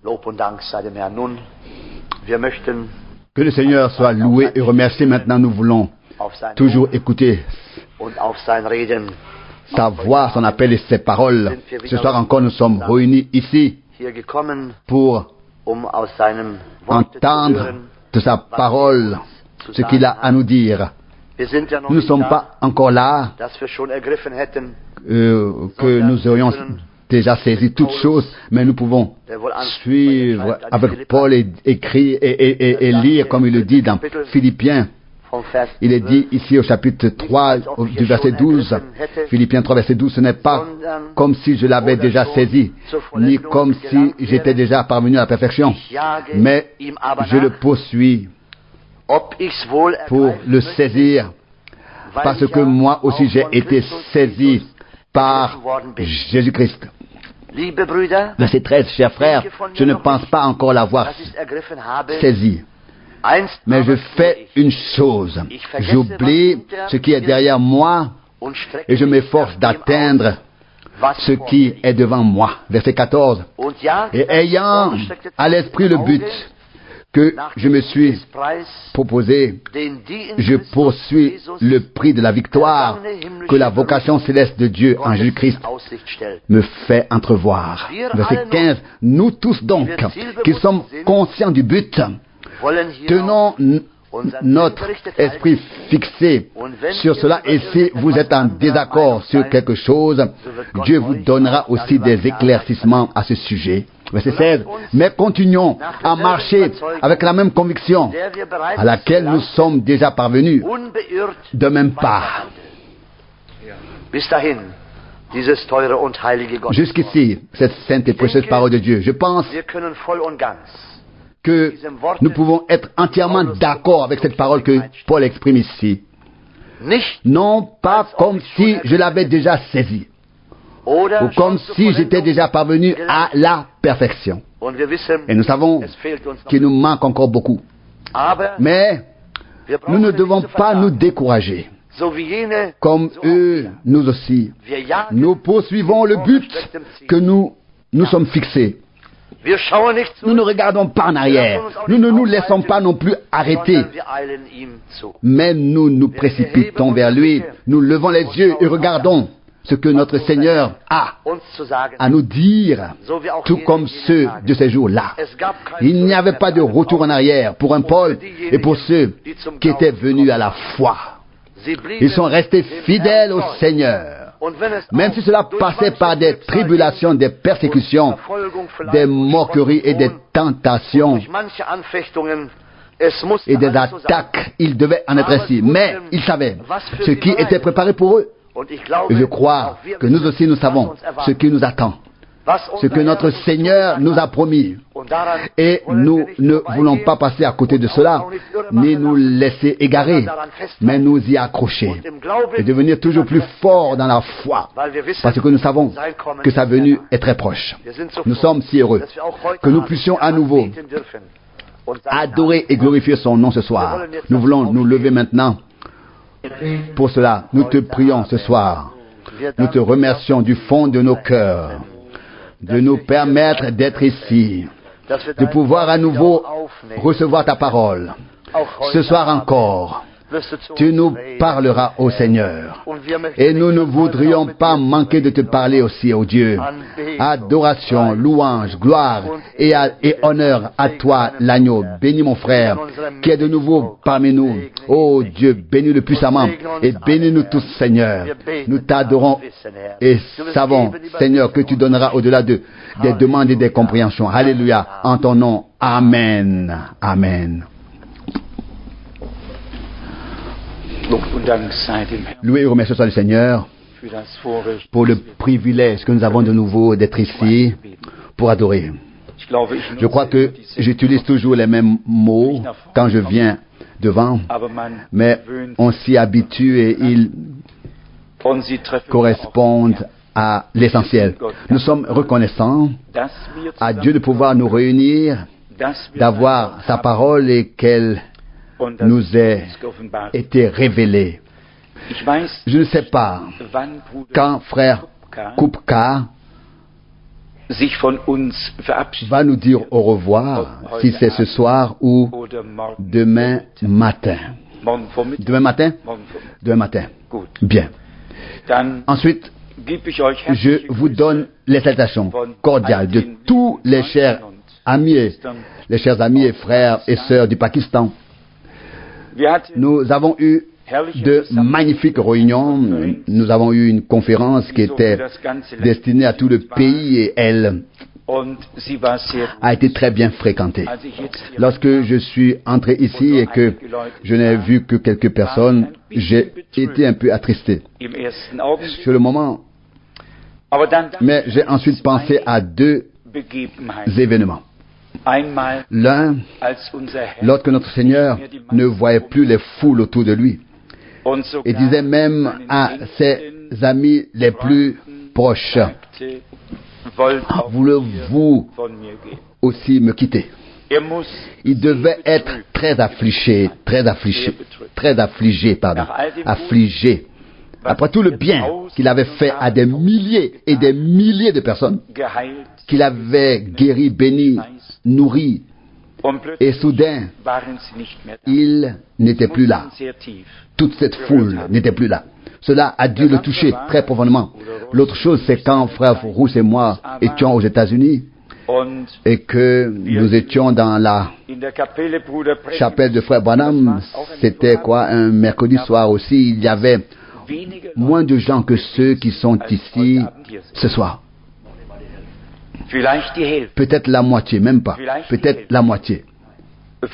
Lob und Dank sei dem Herrn. Nun, wir möchten Que le Seigneur soit loué et remercié. Maintenant, nous voulons auf sein toujours écouter und auf sein Reden sa voix, son appel et ses paroles. Ce soir encore, nous sommes réunis ici hier gekommen, pour aus seinem Wort zu entendre hören. de sa parole ce qu'il a à nous dire. Wir sind ja noch Nous ne nicht sommes da, pas encore là, dass wir schon ergriffen hätten, que nous aurions déjà saisi toutes choses, mais nous pouvons suivre avec Paul et écrire et lire comme il le dit dans Philippiens. vom Vers Il est dit ici au chapitre 3 du verset 12, Philippiens 3 verset 12, ce n'est pas comme si je l'avais déjà saisi, ni comme si j'étais déjà parvenu à la perfection, mais je le poursuis ob ich's wohl pour le ergreifen saisir, parce que moi aussi j'ai été saisi par Jésus-Christ. Liebe Brüder, Verset 13, chers frères, je ne pense pas encore l'avoir dass ich's ergriffen habe. saisi, Einst mais je aber fais une chose, j'oublie ce qui est derrière moi und strecke et je mich m'efforce nach dem d'atteindre aus, was ce vor qui mir est devant moi. Verset 14. Und ja, Et ayant à l'esprit le but que je me suis proposé, den die in je Christus poursuis Jesus le prix de la victoire que la vocation céleste de Dieu en Jésus-Christ in Aussicht stellt. me fait entrevoir. Verset 15. Nous tous donc, qui sommes conscients du but, Wollen hier tenons notre esprit fixé sur cela, et si vous êtes en désaccord sur quelque chose, Dieu vous donnera aussi des éclaircissements à ce sujet. Verset 16. Mais continuons à marcher avec la même conviction der wir bereits à laquelle nous sommes déjà parvenus unbeirrt de même pas. bis dahin dieses teure und heilige Gottes. Jusqu'ici, cette sainte et précieuse parole de Dieu. Je pense Wir können voll und ganz que nous pouvons être entièrement d'accord avec cette parole que Paul exprime ici. nicht Non pas comme si je l'avais déjà saisi, oder ou comme schon zur si j'étais Vollendung déjà parvenu à la perfection. Und wir wissen, Et nous savons es fehlt uns noch. qu'il nous manque encore beaucoup. Aber Mais wir nous ne brauchen devons nicht zu pas nous versagen. décourager. So wie jene, Comme so auch eux, wir. nous aussi. Wir jagen, Nous poursuivons le but que nous sommes fixés. wir schauen nicht Nous ne zurück, regardons pas en arrière. Nous ne nous laissons pas non plus arrêter. sondern wir eilen ihm zu. Mais nous nous précipitons vers lui. Nous levons les yeux et regardons ce que notre Seigneur a Uns zu sagen, à nous dire, so wie auch tout jene comme in ceux jenen Tagen. de ces jours-là. Es gab kein Il n'y avait pas de Zurück mehr retour en arrière pour un Paul et pour ceux qui étaient venus à la foi. Sie blieben Ils sont restés dem fidèles Herrn au treu. Seigneur. Und wenn es Même auch si cela durch passait manche par des Trübsal tribulations, des persécutions, und Verfolgung vielleicht des und moqueries et des Spott und tentations durch manche Anfechtungen, es musste et des alles so sein. attaques, il devait en être ainsi. Mais ils savaient ce qui était préparé pour eux. Und ich glaube, Et je crois auch wir que nous wissen, aussi nous was savons uns ce erwartet. qui nous attend, Was ce que unser notre Herr uns Seigneur nous a promis. Und daran Et wollen nous wir nicht ne vorbeigehen voulons pas passer à côté de cela, ni nous laisser égarer, mais nous y accrocher und im Glauben, et devenir toujours plus forts dans la foi, weil wir wissen, parce que nous savons sein Kommen que sa ist venue nahe. est très proche. Wir sind so Nous froh, sommes si heureux dass wir auch heute que nous Abend puissions à nouveau anbeten dürfen und seinen adorer et glorifier son nom ce soir. Nous voulons nous lever maintenant. Pour cela, nous te prions ce soir. Wir Nous te danken remercions du fond de nos cœurs de nous permettre d'être ici, dass wir de dein pouvoir à Wort nouveau wieder aufnehmen. recevoir ta parole. Auch Ce heute soir Abend encore, wirst du zu tu uns nous reden. parleras au Seigneur. Und wir möchten Et nous dich ne heute voudrions auch mit pas dir manquer de te parler aussi, ô Dieu. Adoration, louange, gloire et honneur à toi, l'agneau. Bénis mon frère, qui est de nouveau parmi nous. Ô Dieu, bénis-le puissamment et bénis-nous tous, Seigneur. Nous t'adorons et savons, Seigneur, que tu donneras au-delà des demandes et des compréhensions. Alléluia. En ton nom. Amen. Amen. Lob und Dank sei dem Herrn Loué et remercié soit le Seigneur für das Vorrecht. pour le privilège que nous avons de nouveau d'être ici pour adorer. Ich glaube, Je crois que j'utilise toujours les mêmes mots quand je viens devant, aber man mais gewöhnt on s'y habitue et ils und sie treffen correspondent à l'essentiel. Nous sommes reconnaissants dass wir à Dieu de pouvoir nous réunir, dass wir d'avoir sa parole et qu'elle und dass nous ait uns geoffenbart. été révélée. Ich weiß, Je ne sais pas wann Bruder quand frère Kupka sich von uns verabschieden va nous dire au revoir, si c'est ce soir ou oder morgen. demain matin. Morgen Vormittag. Demain matin? Morgen Vormittag. Demain matin. Gut. Bien. Dann Ensuite, gebe ich euch je herzliche vous Grüße donne les salutations cordiales de tous les chers amis, les chers amis et frères et sœurs du Pakistan. Wir hatten Nous avons eu de magnifiques réunions. Nous avons eu une conférence qui était destinée à tout le pays et elle und sie war sehr a été très bien fréquentée. als ich jetzt hier Lorsque je suis entré ici et que je n'ai vu que quelques personnes, j'ai été un peu attristé im ersten Augenblick, sur le moment, aber dann mais j'ai ensuite pensé à deux Begebenheiten. événements. Einmal L'un, als unser Herr lorsque notre Seigneur ne voyait plus les foules autour de lui und sogar et disait même à ses amis les plus proches, sagte, wollt auch voulez-vous von mir gehen. aussi me quitter? Muss Il devait être très affligé, affligé. Après tout le bien qu'il avait fait à des milliers et des milliers de personnes, geheilt qu'il avait guéri, béni, nourri, und plötzlich et soudain, waren sie nicht mehr da. il n'était plus là. Mussten sehr tief. Toute cette foule n'était plus là. Cela a dû le toucher très profondément. L'autre chose, c'est quand frère Rousse et moi étions aux États-Unis Und et que nous étions dans la in der Kapelle Bruder Branham chapelle de frère Branham, c'était quoi, un mercredi soir aussi, il y avait wenige moins de gens que ceux qui sont ici ce soir. vielleicht die Hälfte Peut-être la moitié, même pas. Peut-être la moitié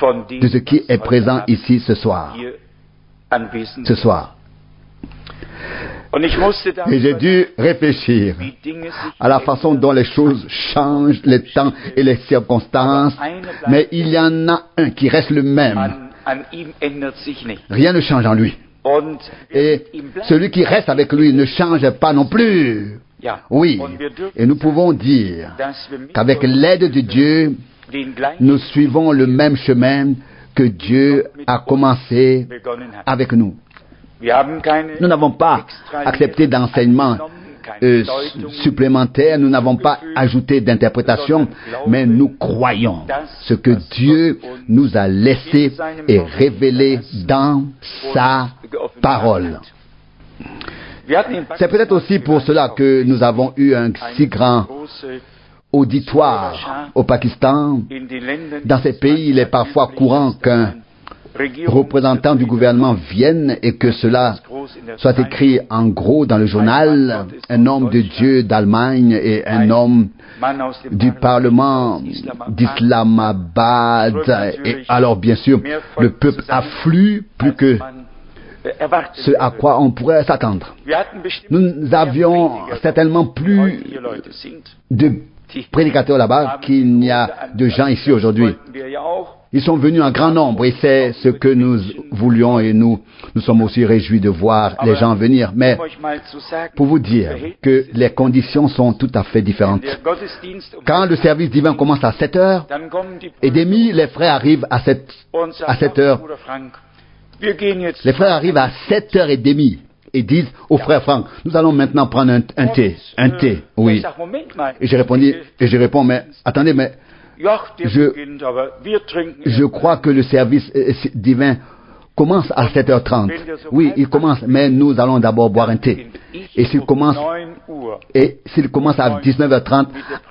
von de ce qui est présent ici ce soir. hier anwesend. Ce soir. Und ich musste Et j'ai darüber dû réfléchir wie Dinge sich à la façon dont les choses changent, les temps et les circonstances. Mais il y en a un qui reste le même. an ihm ändert sich nicht. Rien ne change en lui. Und Et celui qui reste avec lui ne change pas non plus. ja, Oui. und wir dürfen Et nous pouvons dire dass wir mit qu'avec l'aide de Dieu, den gleichen nous suivons le même chemin que Dieu a commencé begonnen hat. avec nous. Wir haben keine Nous n'avons pas accepté d'enseignement supplémentaire, nous n'avons pas ajouté d'interprétation, mais nous croyons ce que Dieu nous a laissé et révélé dans sa parole. C'est peut-être aussi pour cela que nous avons eu un si grand auditoire au Pakistan. Dans ces pays, il est parfois courant qu'un représentant du gouvernement vienne et que cela soit écrit en gros dans le journal, un homme de Dieu d'Allemagne et un homme du Parlement d'Islamabad. Et alors, bien sûr, le peuple afflue plus que ce à quoi on pourrait s'attendre. Nous avions certainement plus de prédicateurs là-bas qu'il n'y a de gens ici aujourd'hui. Ils sont venus en grand nombre et c'est ce que nous voulions et nous sommes aussi réjouis de voir les gens venir. Mais pour vous dire que les conditions sont tout à fait différentes. Quand le service divin commence à 7h30, les frères arrivent à 7h. Les frères arrivent à 7h30 et disent au frère Franck, nous allons maintenant prendre un thé, oui. Et je réponds, mais attendez, mais je crois que le service divin commence à 7h30. Oui, il commence, mais nous allons d'abord boire un thé. Et s'il commence à 19h30,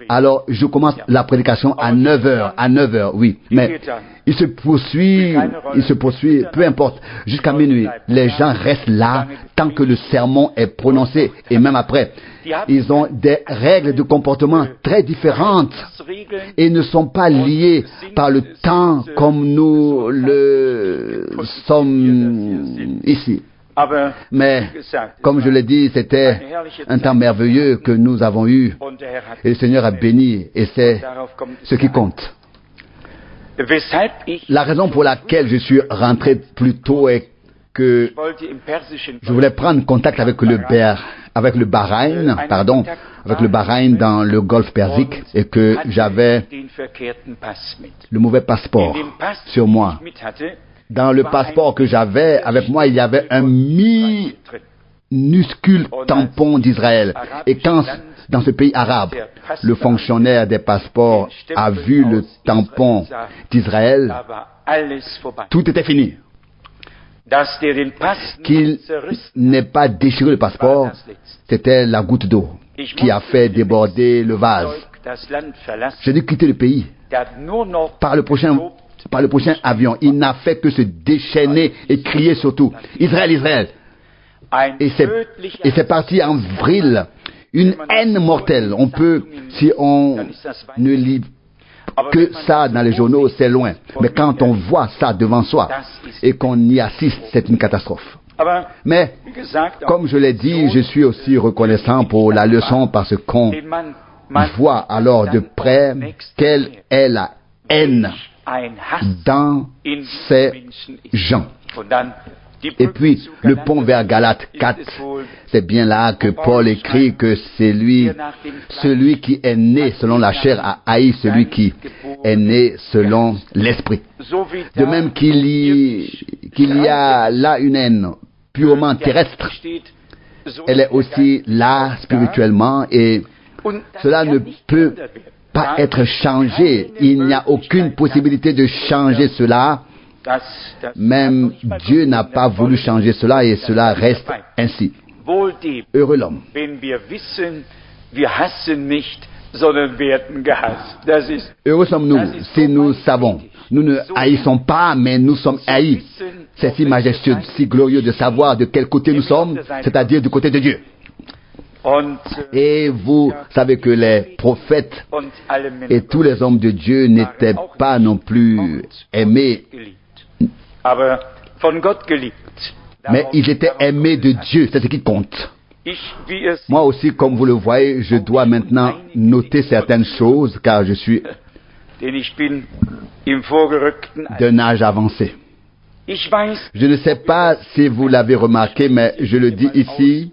alors je commence la prédication à 9h, oui. Mais il se poursuit, peu importe, jusqu'à minuit. Les gens restent là tant que le sermon est prononcé et même après. Ils ont des règles de comportement très différentes et ne sont pas liées par le temps comme nous le sommes ici. Mais, comme je l'ai dit, c'était un temps merveilleux que nous avons eu et le Seigneur a béni et c'est ce qui compte. La raison pour laquelle je suis rentré plus tôt est que je voulais prendre contact avec le Bahreïn dans le Golfe Persique et que j'avais le mauvais passeport sur moi. Dans le passeport que j'avais avec moi, il y avait un minuscule tampon d'Israël. Et quand dans ce pays arabe. Le fonctionnaire des passeports a vu le tampon d'Israël. Da war alles vorbei. Tout était fini. Dass der den Pass Qu'il nicht zerrissen, n'ait pas déchiré le passeport, c'était la goutte d'eau qui a fait déborder le vase. das Land verlassen. J'ai dû quitter le pays Der hat nur noch par le prochain avion. Il n'a fait que se déchaîner et crier surtout Israël, Israël. ein Et tödlicher c'est parti en vrille, une haine mortelle. On peut, si on ne lit que ça dans les journaux, c'est loin. Mais quand on voit ça devant soi et qu'on y assiste, c'est une catastrophe. Aber Mais, wie gesagt, comme je l'ai dit, je suis aussi reconnaissant pour la leçon parce qu'on den man voit alors de près quelle est la haine ein Hass dans in ces Menschen ist. gens. Und dann die Et Brücke puis, zu le Galater pont vers Galates 4, ist es wohl, c'est bien là que Paul écrit que c'est lui, celui qui est né selon la chair a haï celui qui est né selon l'esprit. so wie De da même qu'il y a là une haine purement terrestre, steht, so elle est aussi là spirituellement et und das cela kann ne nicht peut geändert werden. pas être changé. Il n'y a aucune possibilité de changer cela. Das Même Dieu n'a pas voulu changer cela et cela reste ainsi. wohl dem, Heureux l'homme. wenn wir wissen, wir hassen nicht, sondern werden gehasst. Das ist Heureux sommes-nous si nous savons. Nous ne haïssons pas, mais nous sommes haïs. C'est si majestueux, si glorieux de savoir de quel côté nous sommes, c'est-à-dire du côté de Dieu. und, Et vous savez que les prophètes und alle Männer et tous les hommes de Dieu n'étaient pas non plus aimés, geliebt. Aber von Gott geliebt. mais ils étaient aimés de Dieu, c'est ce qui compte. Ich, wie es Moi aussi, comme vous le voyez, je dois maintenant noter certaines choses car je suis denn ich bin im vorgerückten Alter. d'un âge avancé. Ich weiß, Je ne sais pas si vous l'avez remarqué, mais je le dis ici,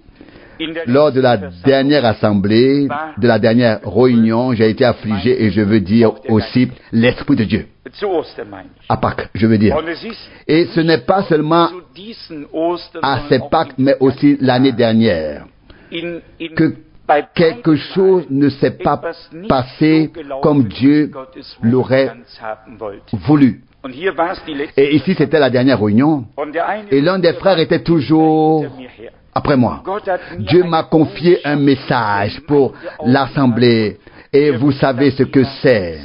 in der lors de la dernière assemblée, de la dernière réunion, j'ai été affligé et je veux dire aussi l'Esprit de Dieu. zu Ostern meine ich. À Pâques, je veux dire. Und es ist Et ce n'est pas seulement zu diesen Ostern, à sondern ces auch Pâques, mais aussi l'année dernière, in que bei quelque chose ne s'est pas etwas nicht passé so gelaufen, comme wie Dieu Gott es l'aurait ganz haben wollte. voulu. Und hier war es die letzte. Et ici, c'était la dernière réunion. Und der eine Et l'un des frères était toujours hinter mir her. après moi. Gott hat mir Dieu ein m'a confié un message pour l'assemblée. Et vous savez ce que c'est.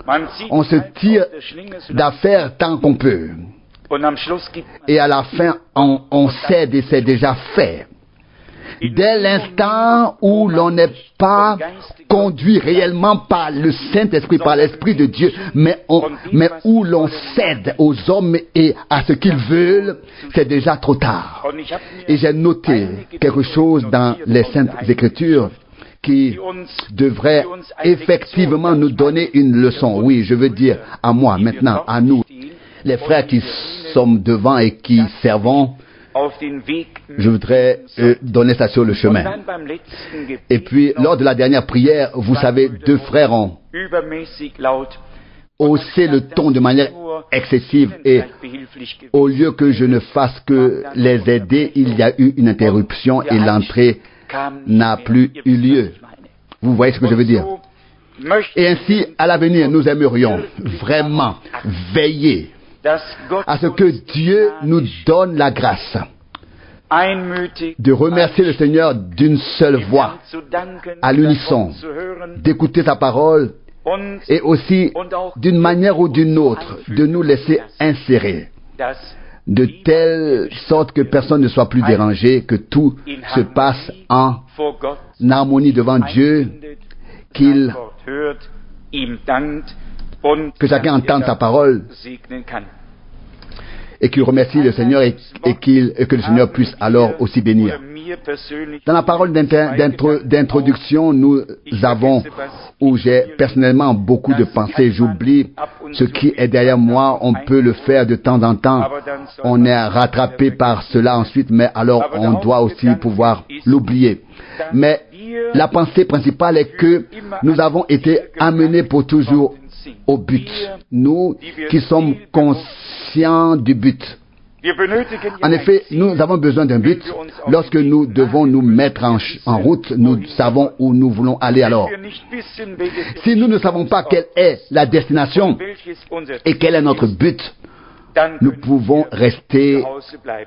Man zieht On se halt tire aus der Schlinge, solange- d'affaires tant qu'on peut. Und am Schluss gibt man Et à la fin, on cède et c'est déjà fait. Dès l'instant où l'on n'est pas conduit réellement par le Saint-Esprit, par l'Esprit de Dieu, mais où l'on cède aux hommes et à ce qu'ils veulent, c'est déjà trop tard. Und ich hab mir Et j'ai noté quelque chose dans les Saintes Écritures qui devrait effectivement nous donner une leçon. Oui, je veux dire à moi maintenant, à nous, les frères qui sommes devant et qui servons, auf den Weg je voudrais donner ça sur le Und chemin. dann beim letzten Gebet Et puis, lors de la dernière prière, vous savez, deux frères ont übermäßig laut haussé le ton de manière excessive et behilflich gewesen. au lieu que je ne fasse que les aider, il y a eu une interruption et l'entrée n'a plus eu lieu. Vous voyez ce que je veux dire? So möchte Et ainsi, à l'avenir, nous aimerions vraiment veiller dass Gott à ce que Dieu nous donne la grâce einmütig de remercier le Seigneur d'une seule voix, zu danken, à l'unisson, das Wort zu hören d'écouter sa parole und et aussi d'une manière ou d'une autre de nous laisser insérer dass de telle sorte que personne ne soit plus dérangé, que tout se passe en vor Gott harmonie devant Dieu, findet, qu'il, sein Wort hört, ihm dankt und que chacun entende sa parole segnen kann. et qu'il remercie le Seigneur et que le Seigneur puisse alors aussi bénir. Mir persönlich Dans la parole d'introduction, nous avons, où j'ai personnellement beaucoup de pensées, j'oublie ce qui est derrière moi, on peut le faire de temps en temps, on est rattrapé par cela ensuite, mais alors on doit aussi pouvoir l'oublier. Mais la pensée principale est que nous avons été amenés pour toujours au but. Nous qui sommes conscients du but. En effet, nous avons besoin d'un but. Lorsque nous devons nous mettre en route, nous savons où nous voulons aller alors. Si nous ne savons pas quelle est la destination et quel est notre but, nous pouvons rester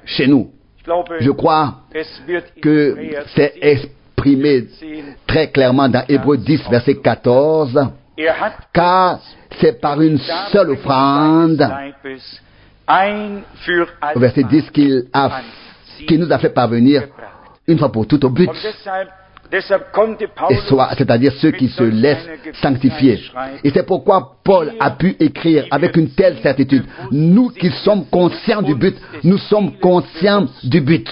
chez nous. Je crois que c'est exprimé très clairement dans Hébreux 10, verset 14, car c'est par une seule offrande, au verset 10, qu'il nous a fait parvenir une fois pour toutes au but, c'est-à-dire ceux qui se laissent sanctifier. Et c'est pourquoi Paul a pu écrire avec une telle certitude. Nous qui sommes conscients du but, nous sommes conscients du but.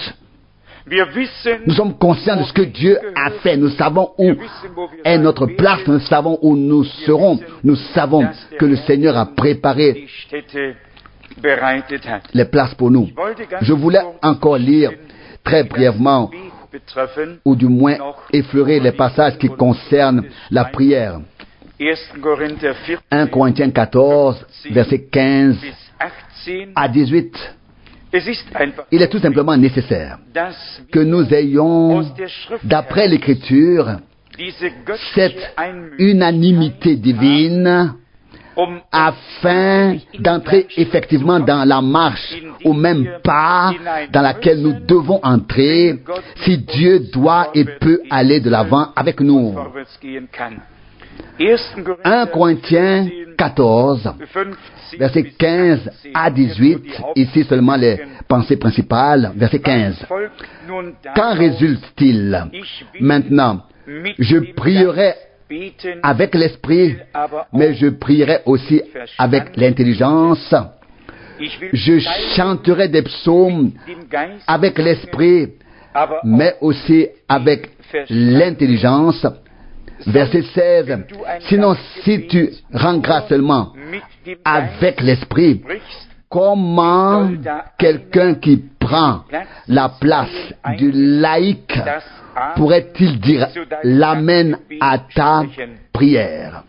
Nous sommes conscients de ce que Dieu a fait. Nous savons où est notre place. Nous savons où nous serons. Nous savons que le Seigneur a préparé les places pour nous. Je voulais encore lire très brièvement, ou du moins effleurer les passages qui concernent la prière. 1 Corinthiens 14, versets 15 à 18. Il est tout simplement nécessaire que nous ayons, d'après l'Écriture, cette unanimité divine afin d'entrer effectivement dans la marche ou même pas dans laquelle nous devons entrer si Dieu doit et peut aller de l'avant avec nous. 1 Corinthiens 14, versets 15 à 18, ici seulement les pensées principales, verset 15. Qu'en résulte-t-il? Maintenant, je prierai avec l'esprit, mais je prierai aussi avec l'intelligence. Je chanterai des psaumes avec l'esprit, mais aussi avec l'intelligence. Verset 16. Sinon, si tu rends grâce seulement avec l'esprit, comment quelqu'un qui prend la place du laïc pourrait-il dire l'amen à ta prière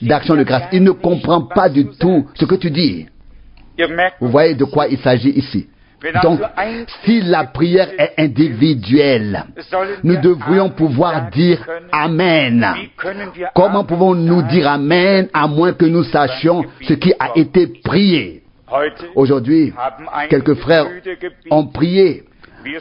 d'action de grâce? Il ne comprend pas du tout ce que tu dis. Vous voyez de quoi il s'agit ici. Donc, si la prière est individuelle, nous devrions pouvoir dire Amen. Comment pouvons-nous dire Amen à moins que nous sachions ce qui a été prié? Aujourd'hui, quelques frères ont prié.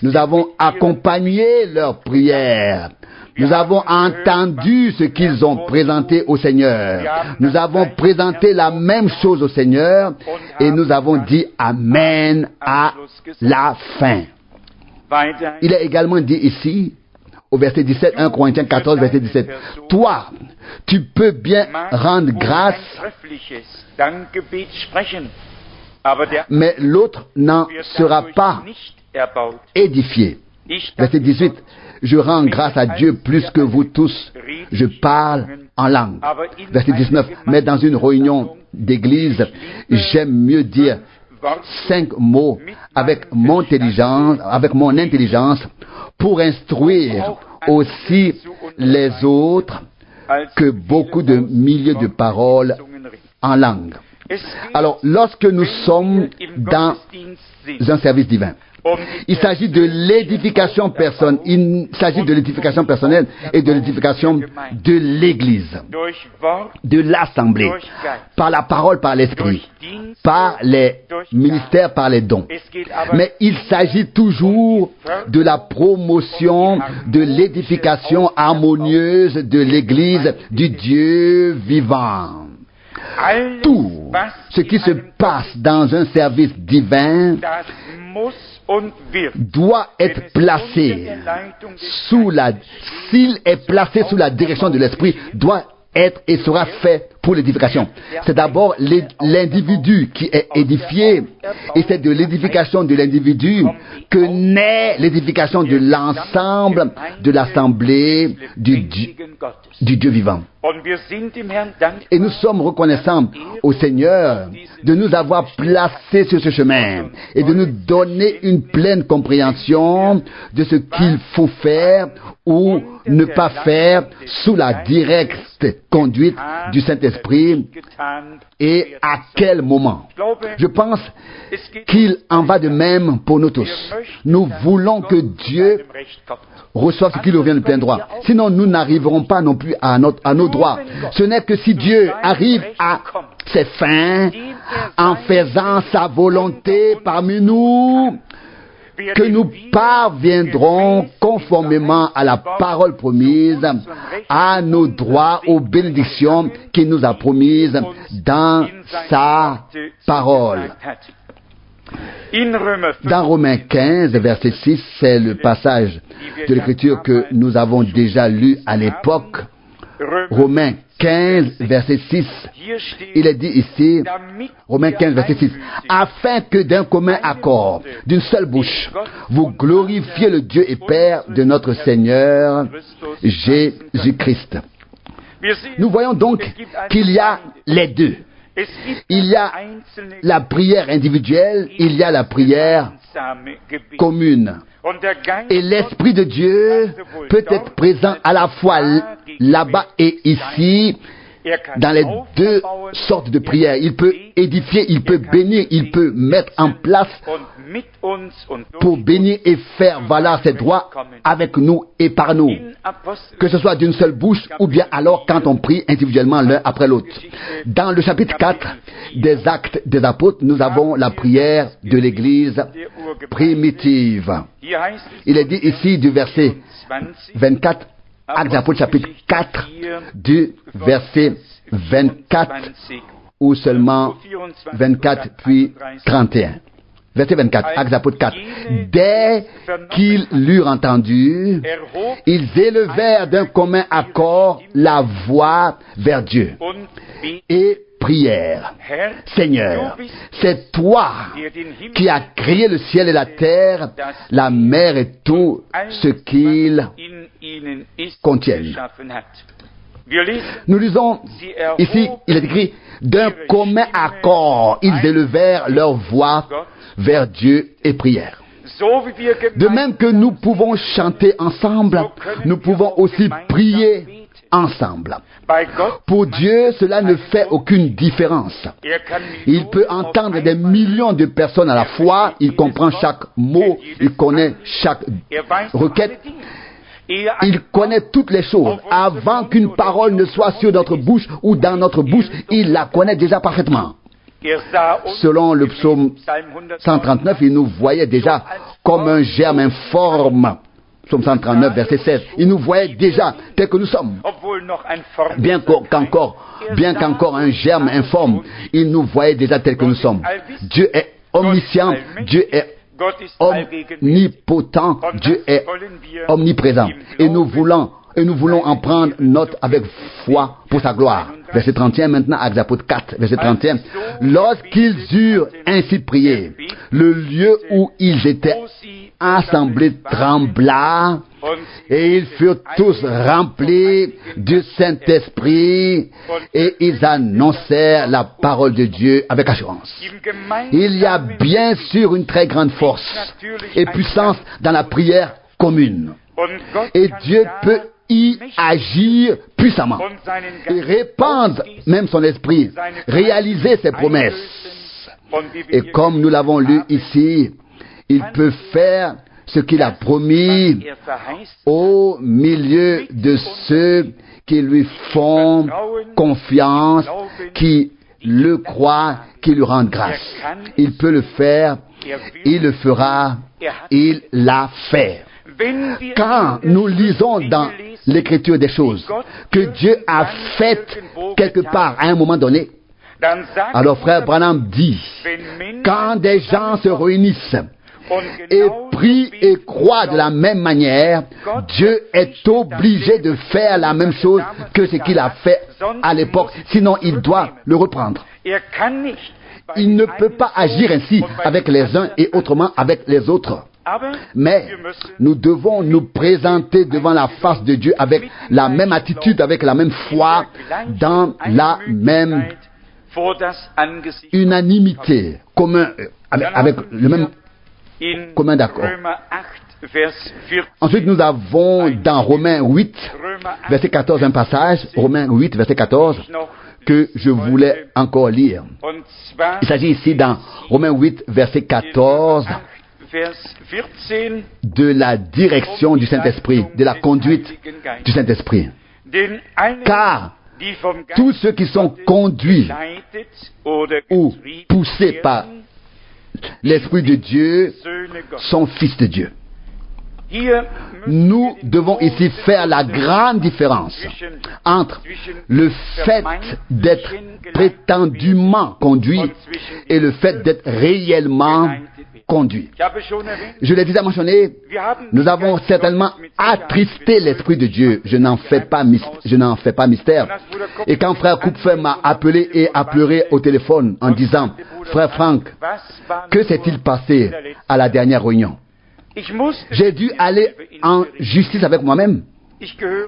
Nous avons accompagné leurs prières. Nous avons entendu ce qu'ils ont présenté au Seigneur. Nous avons présenté la même chose au Seigneur et nous avons dit Amen à la fin. Il est également dit ici, au verset 17, 1 Corinthiens 14, verset 17, toi, tu peux bien rendre grâce, mais l'autre n'en sera pas édifié. Verset 18, je rends grâce à Dieu plus que vous tous, je parle en langue. Verset 19, mais dans une réunion d'église, j'aime mieux dire 5 mots avec mon intelligence pour instruire aussi les autres que beaucoup de milliers de paroles en langue. Alors, lorsque nous sommes dans un service divin, il s'agit de l'édification personnelle, et de l'édification de l'Église, de l'Assemblée, par la parole, par l'Esprit, par les ministères, par les dons. Mais il s'agit toujours de la promotion, de l'édification harmonieuse de l'Église du Dieu vivant. Tout ce qui se passe dans un service divin doit être placé s'il est placé sous la direction de l'Esprit, doit être et sera fait pour l'édification. C'est d'abord l'individu qui est édifié, et c'est de l'édification de l'individu que naît l'édification de l'ensemble de l'assemblée du Dieu vivant. Et nous sommes reconnaissants au Seigneur de nous avoir placés sur ce chemin et de nous donner une pleine compréhension de ce qu'il faut faire ou ne pas faire sous la directe conduite du Saint-Esprit et à quel moment. Je pense qu'il en va de même pour nous tous. Nous voulons que Dieu reçoive ce qui lui revient de plein droit. Sinon, nous n'arriverons pas non plus à nos droits. Ce n'est que si Dieu arrive à ses fins en faisant sa volonté parmi nous que nous parviendrons conformément à la parole promise, à nos droits, aux bénédictions qu'il nous a promises dans sa parole. Dans Romains 15, verset 6, c'est le passage de l'Écriture que nous avons déjà lu à l'époque. Romains 15, verset 6, il est dit ici, Romains 15, verset 6, afin que d'un commun accord, d'une seule bouche, vous glorifiez le Dieu et Père de notre Seigneur Jésus-Christ. Nous voyons donc qu'il y a les deux. Il y a la prière individuelle, il y a la prière commune. Et l'Esprit de Dieu peut être présent à la fois là-bas et ici, dans les deux sortes de prières. Il peut édifier, il peut bénir, il peut mettre en place pour bénir et faire valoir ses droits avec nous et par nous. Que ce soit d'une seule bouche ou bien alors quand on prie individuellement l'un après l'autre. Dans le chapitre 4 des Actes des Apôtres, nous avons la prière de l'Église primitive. Il est dit ici du verset 24, Actes des Apôtres chapitre 4, du verset 24, ou seulement 24 puis 31. Verset 24, Actes des Apôtres 4. Dès qu'ils l'eurent entendu, ils élevèrent d'un commun accord la voix vers Dieu et prièrent. Seigneur, c'est toi qui as créé le ciel et la terre, la mer et tout ce qu'ils contiennent. Nous lisons ici, il est écrit, d'un commun accord, ils élevèrent leur voix vers Dieu et prièrent. De même que nous pouvons chanter ensemble, nous pouvons aussi prier ensemble. Pour Dieu, cela ne fait aucune différence. Il peut entendre des millions de personnes à la fois, il comprend chaque mot, il connaît chaque requête. Il connaît toutes les choses. Avant qu'une parole ne soit sur notre bouche ou dans notre bouche, il la connaît déjà parfaitement. Selon le psaume 139, il nous voyait déjà comme un germe informe. Psaume 139, verset 16. Il nous voyait déjà tel que nous sommes. Bien qu'encore un germe informe, il nous voyait déjà tel que nous sommes. Dieu est omniscient, Dieu est omnipotent, Dieu est omniprésent. Et nous voulons en prendre note avec foi pour sa gloire. Verset 31 maintenant, Actes des Apôtres 4, verset 31. Lorsqu'ils eurent ainsi prié, le lieu où ils étaient assemblés trembla, et ils furent tous remplis du Saint-Esprit, et ils annoncèrent la parole de Dieu avec assurance. Il y a bien sûr une très grande force et puissance dans la prière commune. Et Dieu peut y agir puissamment et répandre même son esprit, réaliser ses promesses. Et comme nous l'avons lu ici, il peut faire ce qu'il a promis au milieu de ceux qui lui font confiance, qui le croient, qui lui rendent grâce. Il peut le faire, il le fera, il l'a fait. Quand nous lisons dans l'Écriture des choses que Dieu a faites quelque part à un moment donné, alors frère Branham dit, quand des gens se réunissent et prient et croient de la même manière, Dieu est obligé de faire la même chose que ce qu'il a fait à l'époque, sinon il doit le reprendre. Il ne peut pas agir ainsi avec les uns et autrement avec les autres. Mais nous devons nous présenter devant la face de Dieu avec la même attitude, avec la même foi, dans la même unanimité, commun, avec le même in commun d'accord. Römer 8, Vers 14. Ensuite, nous avons dans Romains 8, verset 14, un passage, Romains 8, verset 14, que je voulais encore lire. Und zwar Il s'agit ici dans Romains 8, verset 14, Vers 14, de la direction du Saint-Esprit, de la conduite du Saint-Esprit. denn alle, Car die vom Geist tous ceux qui sont conduits geleitet oder ou getrieben poussés par werden, l'Esprit de Dieu Söhne Gottes. sont fils de Dieu. Hier Nous devons ici faire la grande différence entre le fait d'être prétendument conduit et le fait d'être réellement conduit. Ich habe schon erwähnt, Je l'ai déjà mentionné, wir haben nous avons certainement attristé l'Esprit de Dieu. Je n'en fais pas mystère. Et quand frère Kupfer m'a appelé et a pleuré au téléphone en disant, frère Frank, que s'est-il passé à la dernière réunion? J'ai dû aller en justice avec moi-même.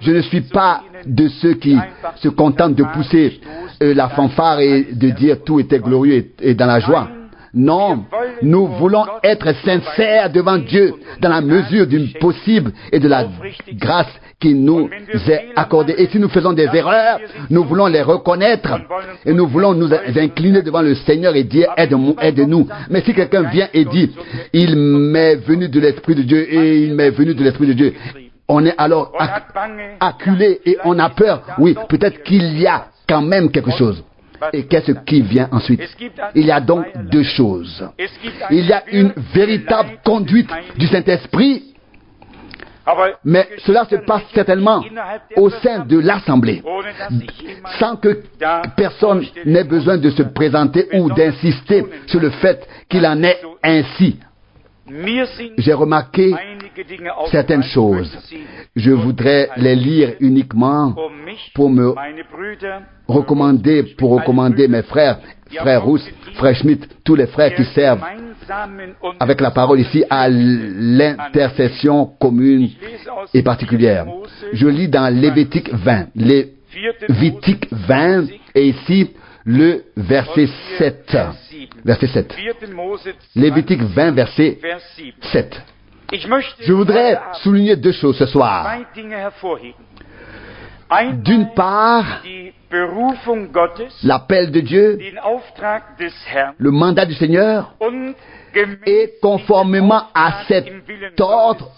Je ne suis pas de ceux qui se contentent de pousser la fanfare et de dire tout était glorieux et dans la joie. Non, nous voulons être sincères devant Dieu dans la mesure du possible et de la grâce qui nous est accordée. Et si nous faisons des erreurs, nous voulons les reconnaître et nous voulons nous incliner devant le Seigneur et dire aide-nous. Mais si quelqu'un vient et dit il m'est venu de l'Esprit de Dieu et il m'est venu de l'Esprit de Dieu, on est alors acculé et on a peur. Oui, peut-être qu'il y a quand même quelque chose. Et qu'est-ce qui vient ensuite? Il y a donc deux choses. Il y a une véritable conduite du Saint-Esprit, mais cela se passe certainement au sein de l'Assemblée, sans que personne n'ait besoin de se présenter ou d'insister sur le fait qu'il en est ainsi. J'ai remarqué certaines choses. Je voudrais les lire uniquement pour me recommander mes frères, frère Rousse, frère Schmidt, tous les frères qui servent avec la parole ici à l'intercession commune et particulière. Je lis dans Lévitique 20, et ici le verset 7. Verset 7. Lévitique 20, verset 7. Je voudrais souligner deux choses ce soir. D'une part, l'appel de Dieu, le mandat du Seigneur, et conformément à cet ordre,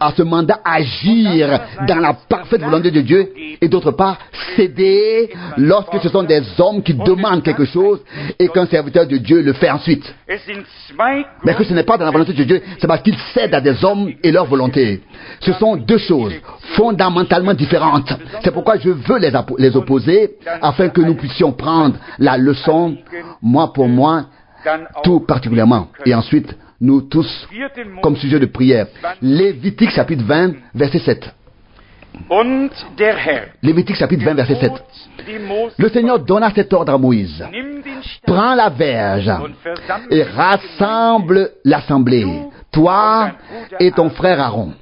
à ce mandat, agir dans la parfaite volonté de Dieu, et d'autre part, céder lorsque ce sont des hommes qui demandent quelque chose et qu'un serviteur de Dieu le fait ensuite. Mais que ce n'est pas dans la volonté de Dieu, c'est parce qu'il cède à des hommes et leur volonté. Ce sont deux choses fondamentalement différentes. C'est pourquoi je veux les opposer, afin que nous puissions prendre la leçon, moi pour moi, tout particulièrement. Et ensuite, nous tous, comme sujet de prière. Lévitique chapitre 20, verset 7. Lévitique chapitre 20, verset 7. Le Seigneur donna cet ordre à Moïse. Prends la verge et rassemble l'assemblée, toi et ton frère Aaron.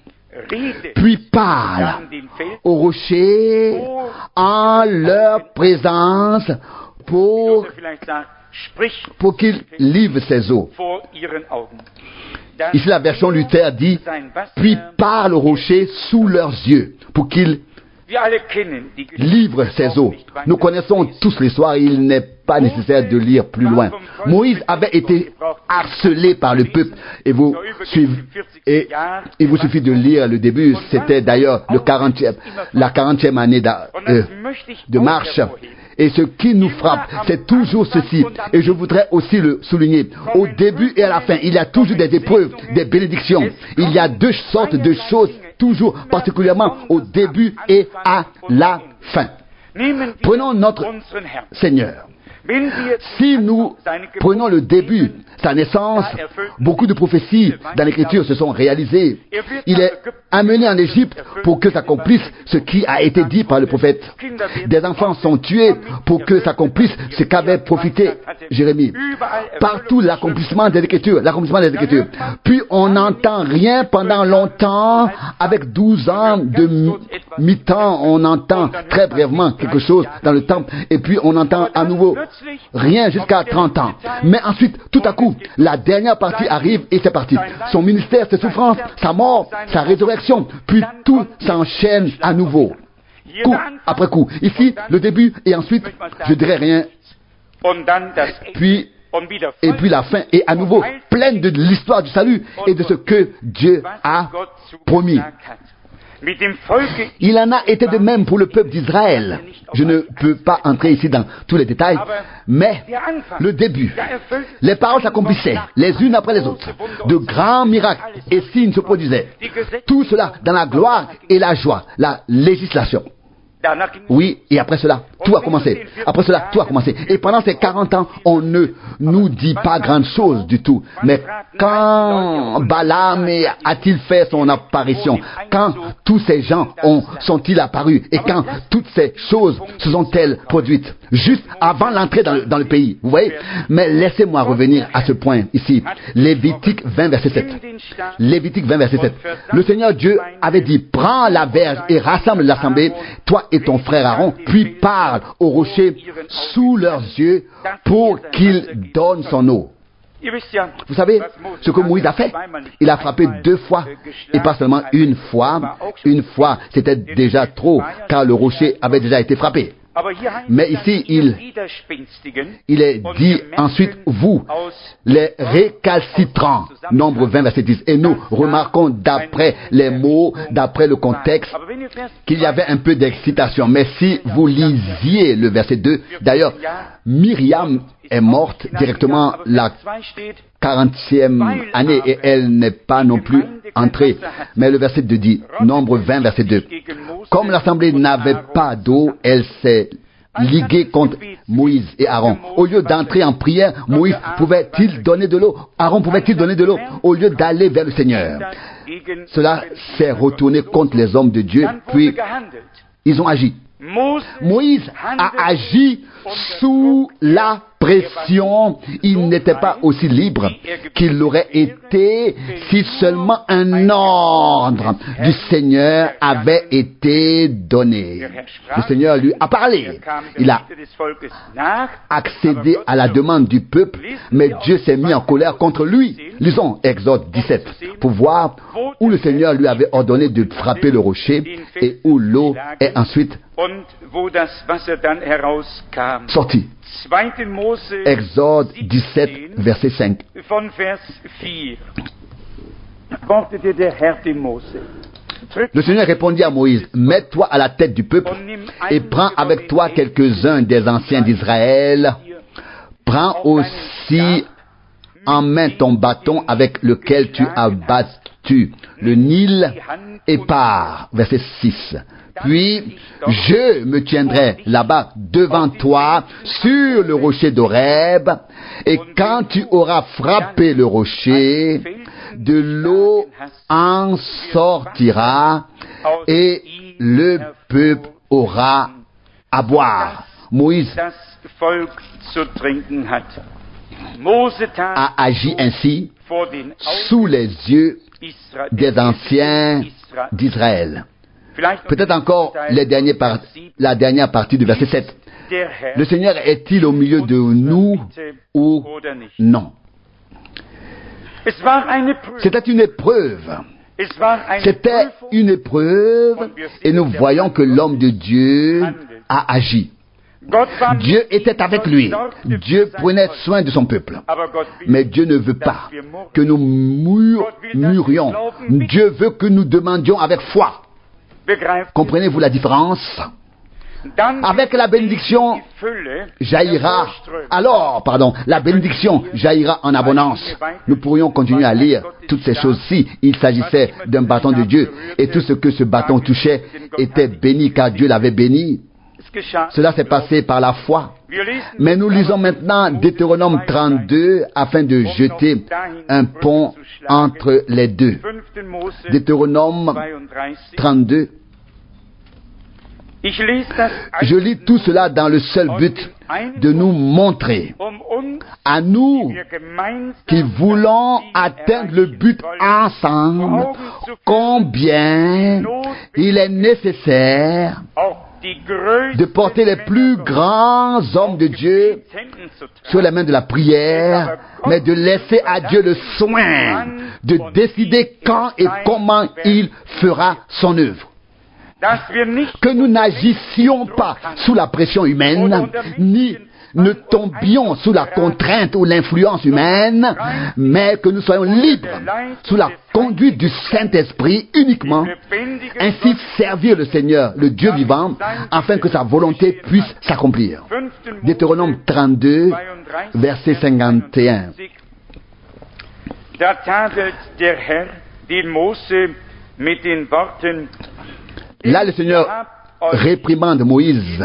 Puis parle aux rochers en leur présence pour qu'ils livrent ses eaux. Ici la version Luther dit, puis parle aux rochers sous leurs yeux, pour qu'ils livrent ses eaux. Nous connaissons tous l'histoire, il n'est pas nécessaire de lire plus loin. Moïse avait été harcelé par le peuple, et il vous suffit de lire le début, c'était d'ailleurs la 40e année de marche. Et ce qui nous frappe, c'est toujours ceci. Et je voudrais aussi le souligner. Au début et à la fin, il y a toujours des épreuves, des bénédictions. Il y a deux sortes de choses, toujours particulièrement au début et à la fin. Prenons notre Seigneur. Si nous prenons le début, sa naissance, beaucoup de prophéties dans l'Écriture se sont réalisées. Il est amenés en Égypte pour que s'accomplisse ce qui a été dit par le prophète. Des enfants sont tués pour que s'accomplisse ce qu'avait prophétisé Jérémie. Partout l'accomplissement des Écritures. Puis on n'entend rien pendant longtemps. Avec 12 ans de mi-temps, on entend très brièvement quelque chose dans le temple. Et puis on entend à nouveau rien jusqu'à 30 ans. Mais ensuite, tout à coup, la dernière partie arrive et c'est parti. Son ministère, ses souffrances, sa mort, sa résurrection. Puis tout s'enchaîne à nouveau. Coup après coup. Ici, le début et ensuite, je dirais rien. Et puis la fin est à nouveau pleine de l'histoire du salut et de ce que Dieu a promis. Il en a été de même pour le peuple d'Israël. Je ne peux pas entrer ici dans tous les détails, mais le début, les paroles s'accomplissaient les unes après les autres. De grands miracles et signes se produisaient. Tout cela dans la gloire et la joie, la législation. Oui, et après cela, tout a commencé. Et pendant ces 40 ans, on ne nous dit pas grand chose du tout. Mais quand Balaam a-t-il fait son apparition? Quand tous ces gens sont-ils apparus? Et quand toutes ces choses se sont-elles produites? Juste avant l'entrée dans le pays. Vous voyez? Mais laissez-moi revenir à ce point ici. Lévitique 20, verset 7. Le Seigneur Dieu avait dit, prends la verge et rassemble l'assemblée, toi et ton frère Aaron, puis parle au rocher sous leurs yeux pour qu'il donne son eau. Vous savez ce que Moïse a fait? Il a frappé 2 fois et pas seulement une fois. Une fois, c'était déjà trop car le rocher avait déjà été frappé. Mais ici, il est dit ensuite, vous, les récalcitrants, Nombre 20, verset 10. Et nous remarquons d'après les mots, d'après le contexte, qu'il y avait un peu d'excitation. Mais si vous lisiez le verset 2, d'ailleurs, Myriam est morte directement la 40e année et elle n'est pas non plus entrée. Mais le verset 2 dit, Nombre 20, verset 2. Comme l'assemblée n'avait pas d'eau, elle s'est liguée contre Moïse et Aaron. Au lieu d'entrer en prière, Moïse pouvait-il donner de l'eau? Aaron pouvait-il donner de l'eau? Au lieu d'aller vers le Seigneur. Cela s'est retourné contre les hommes de Dieu, puis ils ont agi. Moïse a agi sous la pression. Il n'était pas aussi libre qu'il l'aurait été si seulement un ordre du Seigneur avait été donné. Le Seigneur lui a parlé. Il a accédé à la demande du peuple, mais Dieu s'est mis en colère contre lui. Lisons Exode 17 pour voir où le Seigneur lui avait ordonné de frapper le rocher et où l'eau est ensuite sortie. Exode 17, verset 5. Le Seigneur répondit à Moïse, mets-toi à la tête du peuple et prends avec toi quelques-uns des anciens d'Israël. Prends aussi en main ton bâton avec lequel tu as battu le Nil et pars. Verset 6. Puis, je me tiendrai là-bas devant toi sur le rocher d'Horeb, et quand tu auras frappé le rocher, de l'eau en sortira, et le peuple aura à boire. Moïse a agi ainsi sous les yeux des anciens d'Israël. Peut-être encore la dernière partie du verset 7. Le Seigneur est-il au milieu de nous ou non? C'était une épreuve. C'était une épreuve et nous voyons que l'homme de Dieu a agi. Dieu était avec lui. Dieu prenait soin de son peuple. Mais Dieu ne veut pas que nous mûrions. Dieu veut que nous demandions avec foi. Comprenez-vous la différence? Avec la bénédiction jaillira, la bénédiction jaillira en abondance. Nous pourrions continuer à lire toutes ces choses-ci. Il s'agissait d'un bâton de Dieu et tout ce que ce bâton touchait était béni car Dieu l'avait béni. Cela s'est passé par la foi. Mais nous lisons maintenant Deutéronome 32 afin de jeter un pont entre les deux. Deutéronome 32. Je lis tout cela dans le seul but de nous montrer, à nous qui voulons atteindre le but ensemble, combien il est nécessaire de porter les plus grands hommes de Dieu sur les mains de la prière, mais de laisser à Dieu le soin de décider quand et comment il fera son œuvre. Que nous n'agissions pas sous la pression humaine, ni ne tombions sous la contrainte ou l'influence humaine, mais que nous soyons libres sous la conduite du Saint-Esprit uniquement, ainsi servir le Seigneur, le Dieu vivant, afin que sa volonté puisse s'accomplir. Deutéronome 32, verset 51. Là, le Seigneur réprimande Moïse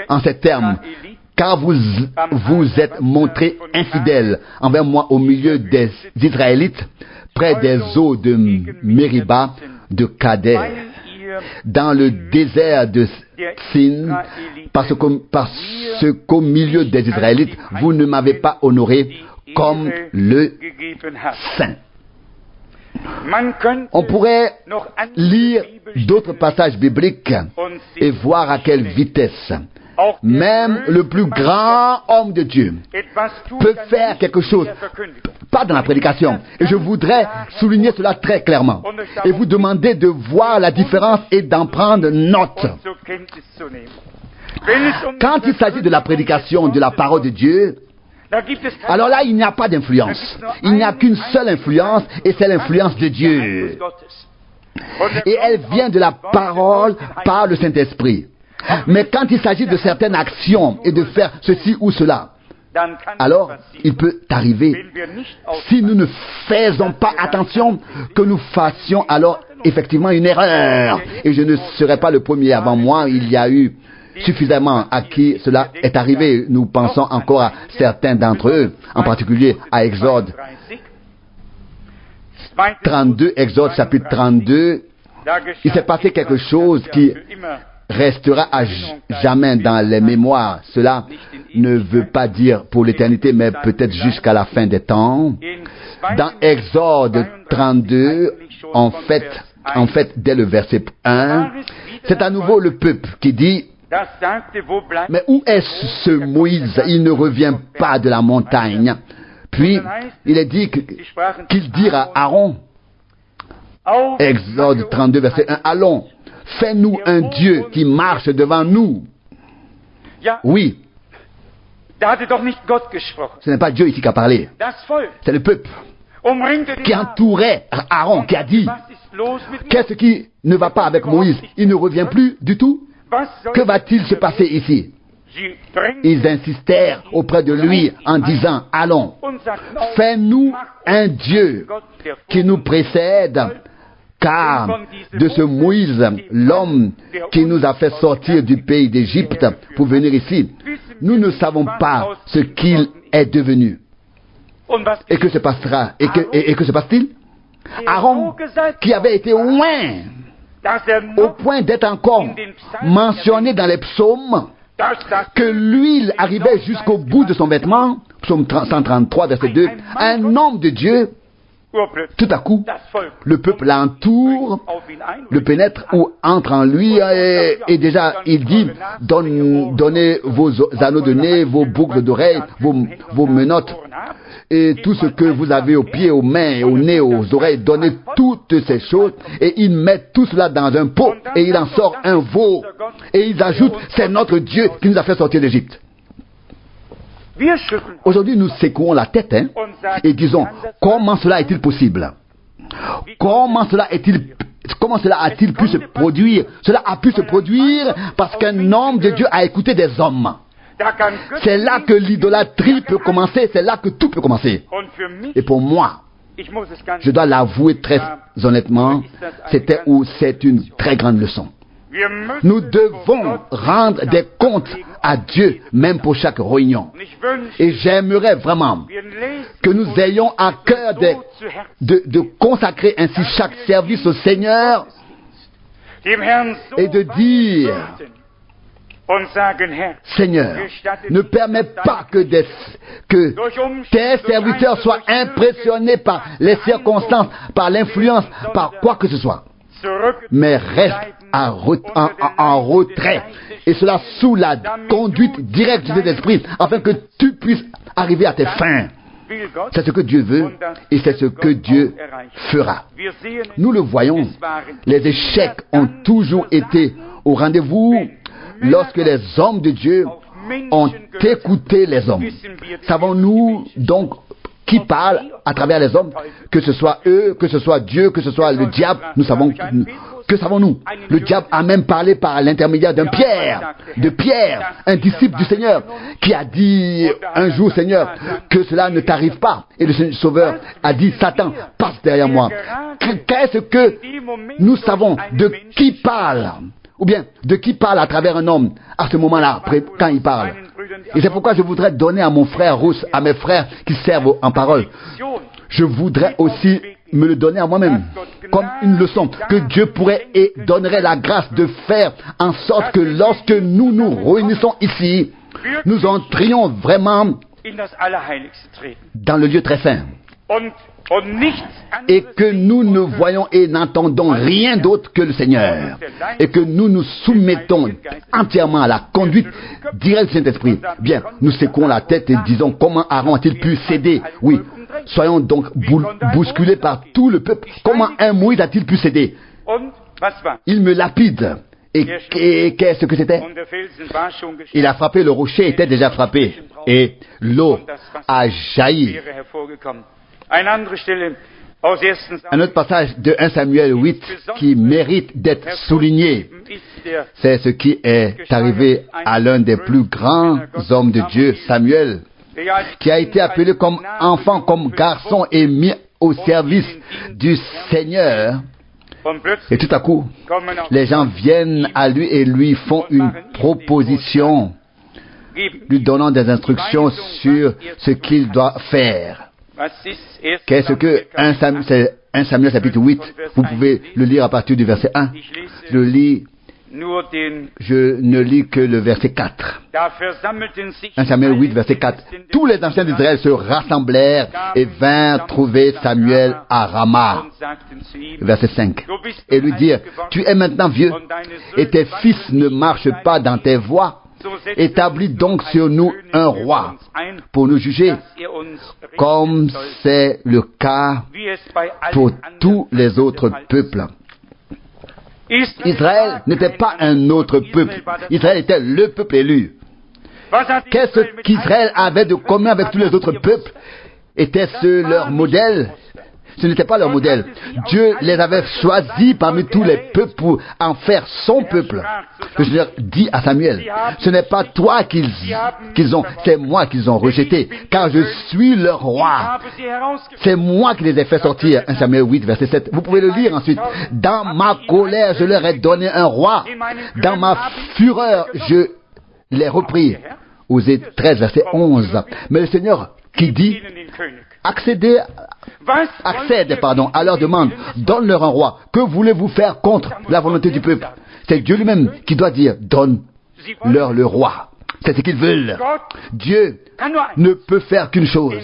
en ces termes: car vous êtes montré infidèle envers moi au milieu des Israélites, près des eaux de Mériba, de Kadesh, dans le désert de Sin, parce qu'au milieu des Israélites, vous ne m'avez pas honoré comme le Saint. On pourrait lire d'autres passages bibliques et voir à quelle vitesse même le plus grand homme de Dieu peut faire quelque chose, pas dans la prédication. Et je voudrais souligner cela très clairement et vous demander de voir la différence et d'en prendre note. Quand il s'agit de la prédication de la parole de Dieu, alors là, il n'y a pas d'influence. Il n'y a qu'une seule influence, et c'est l'influence de Dieu. Et elle vient de la parole par le Saint-Esprit. Mais quand il s'agit de certaines actions et de faire ceci ou cela, alors il peut arriver, si nous ne faisons pas attention, que nous fassions alors effectivement une erreur. Et je ne serai pas le premier avant moi, il y a eu suffisamment à qui cela est arrivé. Nous pensons encore à certains d'entre eux, en particulier à Exode 32, Exode chapitre 32. Il s'est passé quelque chose qui restera à jamais dans les mémoires. Cela ne veut pas dire pour l'éternité, mais peut-être jusqu'à la fin des temps. Dans Exode 32, en fait, dès le verset 1, c'est à nouveau le peuple qui dit: mais où est ce Moïse? Il ne revient pas de la montagne. Puis, il est dit qu'il dira à Aaron, Exode 32, verset 1, allons, fais-nous un Dieu qui marche devant nous. Oui. Ce n'est pas Dieu ici qui a parlé. C'est le peuple qui entourait Aaron, qui a dit, qu'est-ce qui ne va pas avec Moïse? Il ne revient plus du tout. Que va-t-il se passer ici? Ils insistèrent auprès de lui en disant, allons, fais-nous un Dieu qui nous précède, car de ce Moïse, l'homme qui nous a fait sortir du pays d'Égypte pour venir ici, nous ne savons pas ce qu'il est devenu. Et que se passera? Et que se passe-t-il? Aaron, qui avait été loin, au point d'être encore mentionné dans les psaumes, que l'huile arrivait jusqu'au bout de son vêtement, psaume 133, verset 2, un homme de Dieu, tout à coup, le peuple l'entoure, le pénètre ou entre en lui, et déjà il dit, donnez vos anneaux de nez, vos boucles d'oreilles, vos menottes, et tout ce que vous avez aux pieds, aux mains, au nez, aux oreilles, donnez toutes ces choses, et ils mettent tout cela dans un pot, et il en sort un veau, et ils ajoutent, c'est notre Dieu qui nous a fait sortir d'Égypte. Aujourd'hui, nous secouons la tête, et disons, comment cela est-il possible? Comment cela a-t-il pu se produire? Cela a pu se produire parce qu'un homme de Dieu a écouté des hommes. C'est là que l'idolâtrie peut commencer, c'est là que tout peut commencer. Et pour moi, je dois l'avouer très honnêtement, c'est une très grande leçon. Nous devons rendre des comptes à Dieu, même pour chaque réunion. Et j'aimerais vraiment que nous ayons à cœur de consacrer ainsi chaque service au Seigneur et de dire: Seigneur, ne permets pas que tes serviteurs soient impressionnés par les circonstances, par l'influence, par quoi que ce soit, mais reste en retrait, et cela sous la conduite directe du Saint-Esprit, afin que tu puisses arriver à tes fins. C'est ce que Dieu veut et c'est ce que Dieu fera. Nous le voyons, les échecs ont toujours été au rendez-vous lorsque les hommes de Dieu ont écouté les hommes. Savons-nous donc qui parle à travers les hommes? Que ce soit eux, que ce soit Dieu, que ce soit le diable, nous savons. Que savons-nous? Le diable a même parlé par l'intermédiaire de Pierre, un disciple du Seigneur, qui a dit un jour: Seigneur, que cela ne t'arrive pas. Et le Sauveur a dit: Satan, passe derrière moi. Qu'est-ce que nous savons de qui parle? Ou bien, de qui parle à travers un homme à ce moment-là, quand il parle? Et c'est pourquoi je voudrais donner à mon frère Rousse, à mes frères qui servent en parole, je voudrais aussi me le donner à moi-même, comme une leçon, que Dieu pourrait et donnerait la grâce de faire en sorte que lorsque nous nous réunissons ici, nous entrions vraiment dans le lieu très saint. Et que nous ne voyons et n'entendons rien d'autre que le Seigneur. Et que nous nous soumettons entièrement à la conduite directe du Saint-Esprit. Bien, nous secouons la tête et disons: comment Aaron a-t-il pu céder? Oui, soyons donc bousculés par tout le peuple. Comment un Moïse a-t-il pu céder? Il me lapide. Et qu'est-ce que c'était? Il a frappé, le rocher était déjà frappé. Et l'eau a jailli. Un autre passage de 1 Samuel 8 qui mérite d'être souligné, c'est ce qui est arrivé à l'un des plus grands hommes de Dieu, Samuel, qui a été appelé comme enfant, comme garçon et mis au service du Seigneur. Et tout à coup, les gens viennent à lui et lui font une proposition, lui donnant des instructions sur ce qu'il doit faire. Qu'est-ce que 1 Samuel chapitre 8? Vous pouvez le lire à partir du verset 1. Je ne lis que le verset 4. 1 Samuel 8, verset 4. Tous les anciens d'Israël se rassemblèrent et vinrent trouver Samuel à Rama. Verset 5. Et lui dirent: tu es maintenant vieux, et tes fils ne marchent pas dans tes voies. Établis donc sur nous un roi pour nous juger, comme c'est le cas pour tous les autres peuples. Israël n'était pas un autre peuple. Israël était le peuple élu. Qu'est-ce qu'Israël avait de commun avec tous les autres peuples? Était-ce leur modèle? Ce n'était pas leur modèle. Dieu les avait choisis parmi tous les peuples pour en faire son peuple. Le Seigneur dit à Samuel: ce n'est pas toi qu'ils ont, c'est moi qu'ils ont rejeté, car je suis leur roi. C'est moi qui les ai fait sortir. 1 Samuel 8, verset 7. Vous pouvez le lire ensuite. Dans ma colère, je leur ai donné un roi. Dans ma fureur, je les repris. Osée 13, verset 11. Mais le Seigneur qui dit: accède à leur demande, donne-leur un roi. Que voulez-vous faire contre la volonté du peuple? C'est Dieu lui-même qui doit dire: donne-leur le roi. C'est ce qu'ils veulent. Dieu ne peut faire qu'une chose,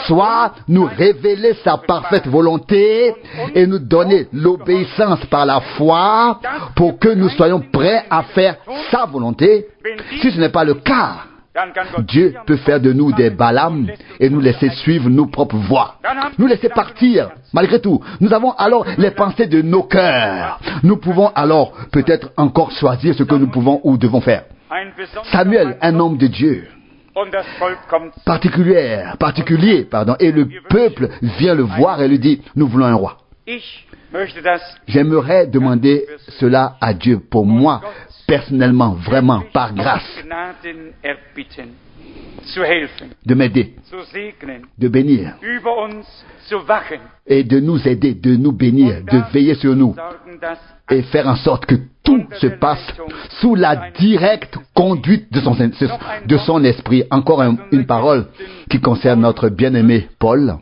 soit nous révéler sa parfaite volonté et nous donner l'obéissance par la foi pour que nous soyons prêts à faire sa volonté. Si ce n'est pas le cas, Dieu peut faire de nous des Balaam et nous laisser suivre nos propres voies. Nous laisser partir, malgré tout. Nous avons alors les pensées de nos cœurs. Nous pouvons alors peut-être encore choisir ce que nous pouvons ou devons faire. Samuel, un homme de Dieu, particulier, et le peuple vient le voir et lui dit: nous voulons un roi. J'aimerais demander cela à Dieu pour moi, personnellement, vraiment, par grâce, de m'aider, de bénir, et de nous aider, de nous bénir, de veiller sur nous, et faire en sorte que tout se passe sous la directe conduite de son esprit. Encore une parole qui concerne notre bien-aimé Paul.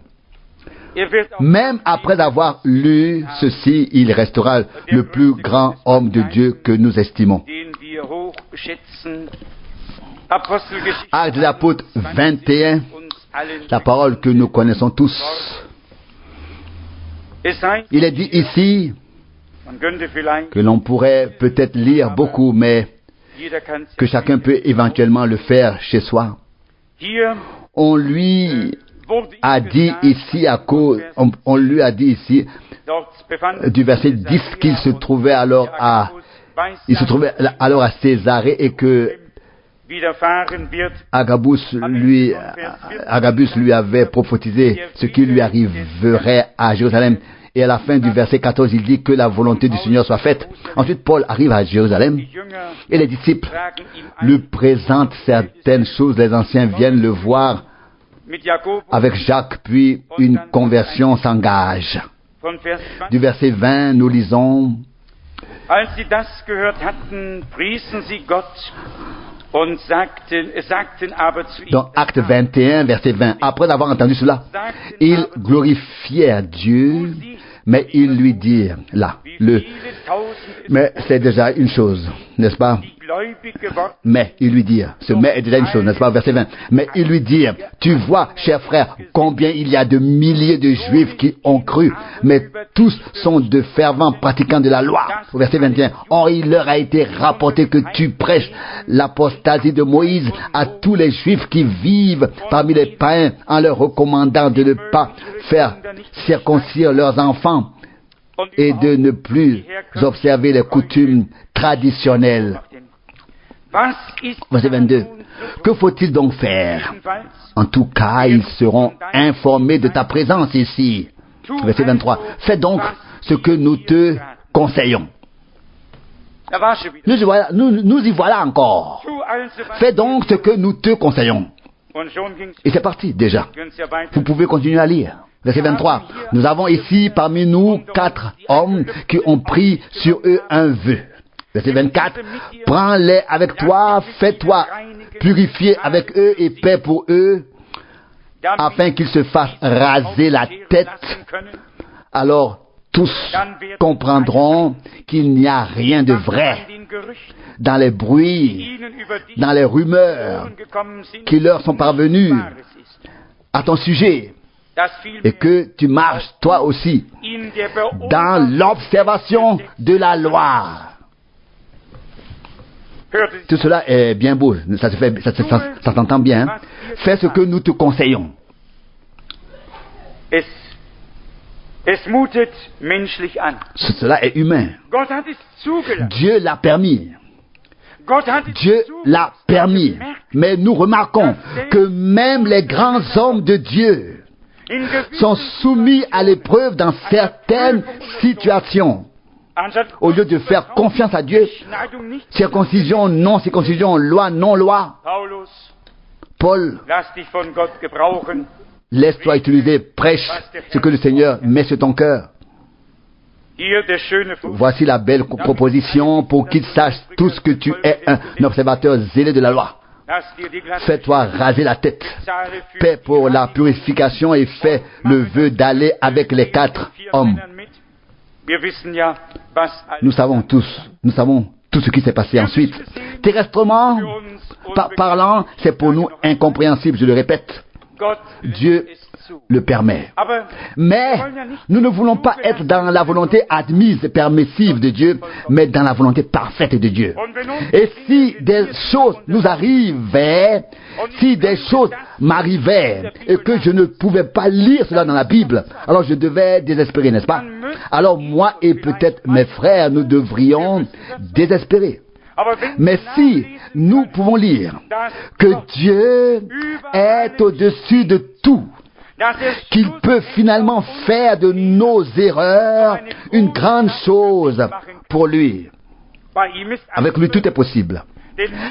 Même après avoir lu ceci, il restera le plus grand homme de Dieu que nous estimons. Actes des Apôtres 21, la parole que nous connaissons tous. Il est dit ici que l'on pourrait peut-être lire beaucoup, mais que chacun peut éventuellement le faire chez soi. On lui a dit ici on lui a dit ici du verset 10 qu'il se trouvait alors à Césarée et que Agabus lui avait prophétisé ce qui lui arriverait à Jérusalem. Et à la fin du verset 14, il dit que la volonté du Seigneur soit faite. Ensuite, Paul arrive à Jérusalem et les disciples lui présentent certaines choses. Les anciens viennent le voir avec Jacques, puis une conversion s'engage. Du verset 20, nous lisons: Als sie das gehört hatten, priesen sie Gott und sagten aber zu ihm. Dans Acte 21, verset 20, après avoir entendu cela, ils glorifièrent Dieu, mais ils lui dirent, mais c'est déjà une chose, n'est-ce pas? Mais ils lui dirent, ce mais est déjà une chose, n'est-ce pas? Verset 20, mais ils lui dirent, tu vois, cher frère, combien il y a de milliers de Juifs qui ont cru, mais tous sont de fervents pratiquants de la loi. Au verset 21, or il leur a été rapporté que tu prêches l'apostasie de Moïse à tous les Juifs qui vivent parmi les païens en leur recommandant de ne pas faire circoncire leurs enfants et de ne plus observer les coutumes traditionnelles. Verset 22. Que faut-il donc faire? En tout cas, ils seront informés de ta présence ici. Verset 23. Fais donc ce que nous te conseillons. Nous y voilà encore. Fais donc ce que nous te conseillons. Et c'est parti déjà. Vous pouvez continuer à lire. Verset 23. Nous avons ici parmi nous 4 hommes qui ont pris sur eux un vœu. Verset 24. Prends-les avec toi, fais-toi purifier avec eux et paie pour eux, afin qu'ils se fassent raser la tête. Alors tous comprendront qu'il n'y a rien de vrai dans les bruits, dans les rumeurs qui leur sont parvenues à ton sujet, et que tu marches toi aussi dans l'observation de la loi. Tout cela est bien beau, ça s'entend bien. Hein? Fais ce que nous te conseillons. Cela est humain. Dieu l'a permis. Dieu l'a permis. Mais nous remarquons que même les grands hommes de Dieu sont soumis à l'épreuve dans certaines situations. Au lieu de faire confiance à Dieu, circoncision, non circoncision, loi, non loi, Paul, laisse-toi utiliser, prêche ce que le Seigneur met sur ton cœur. Voici la belle proposition pour qu'ils sachent tous que tu es un observateur zélé de la loi. Fais-toi raser la tête, paie pour la purification et fais le vœu d'aller avec les 4 hommes. Nous savons tout ce qui s'est passé ensuite. Terrestrement parlant, c'est pour nous incompréhensible, je le répète. Dieu le permet. Mais nous ne voulons pas être dans la volonté admise et permissive de Dieu, mais dans la volonté parfaite de Dieu. Et si des choses nous arrivaient, si des choses m'arrivaient et que je ne pouvais pas lire cela dans la Bible, alors je devais désespérer, n'est-ce pas? Alors moi et peut-être mes frères, nous devrions désespérer. Mais si nous pouvons lire que Dieu est au-dessus de tout, qu'il peut finalement faire de nos erreurs une grande chose pour lui. Avec lui, tout est possible.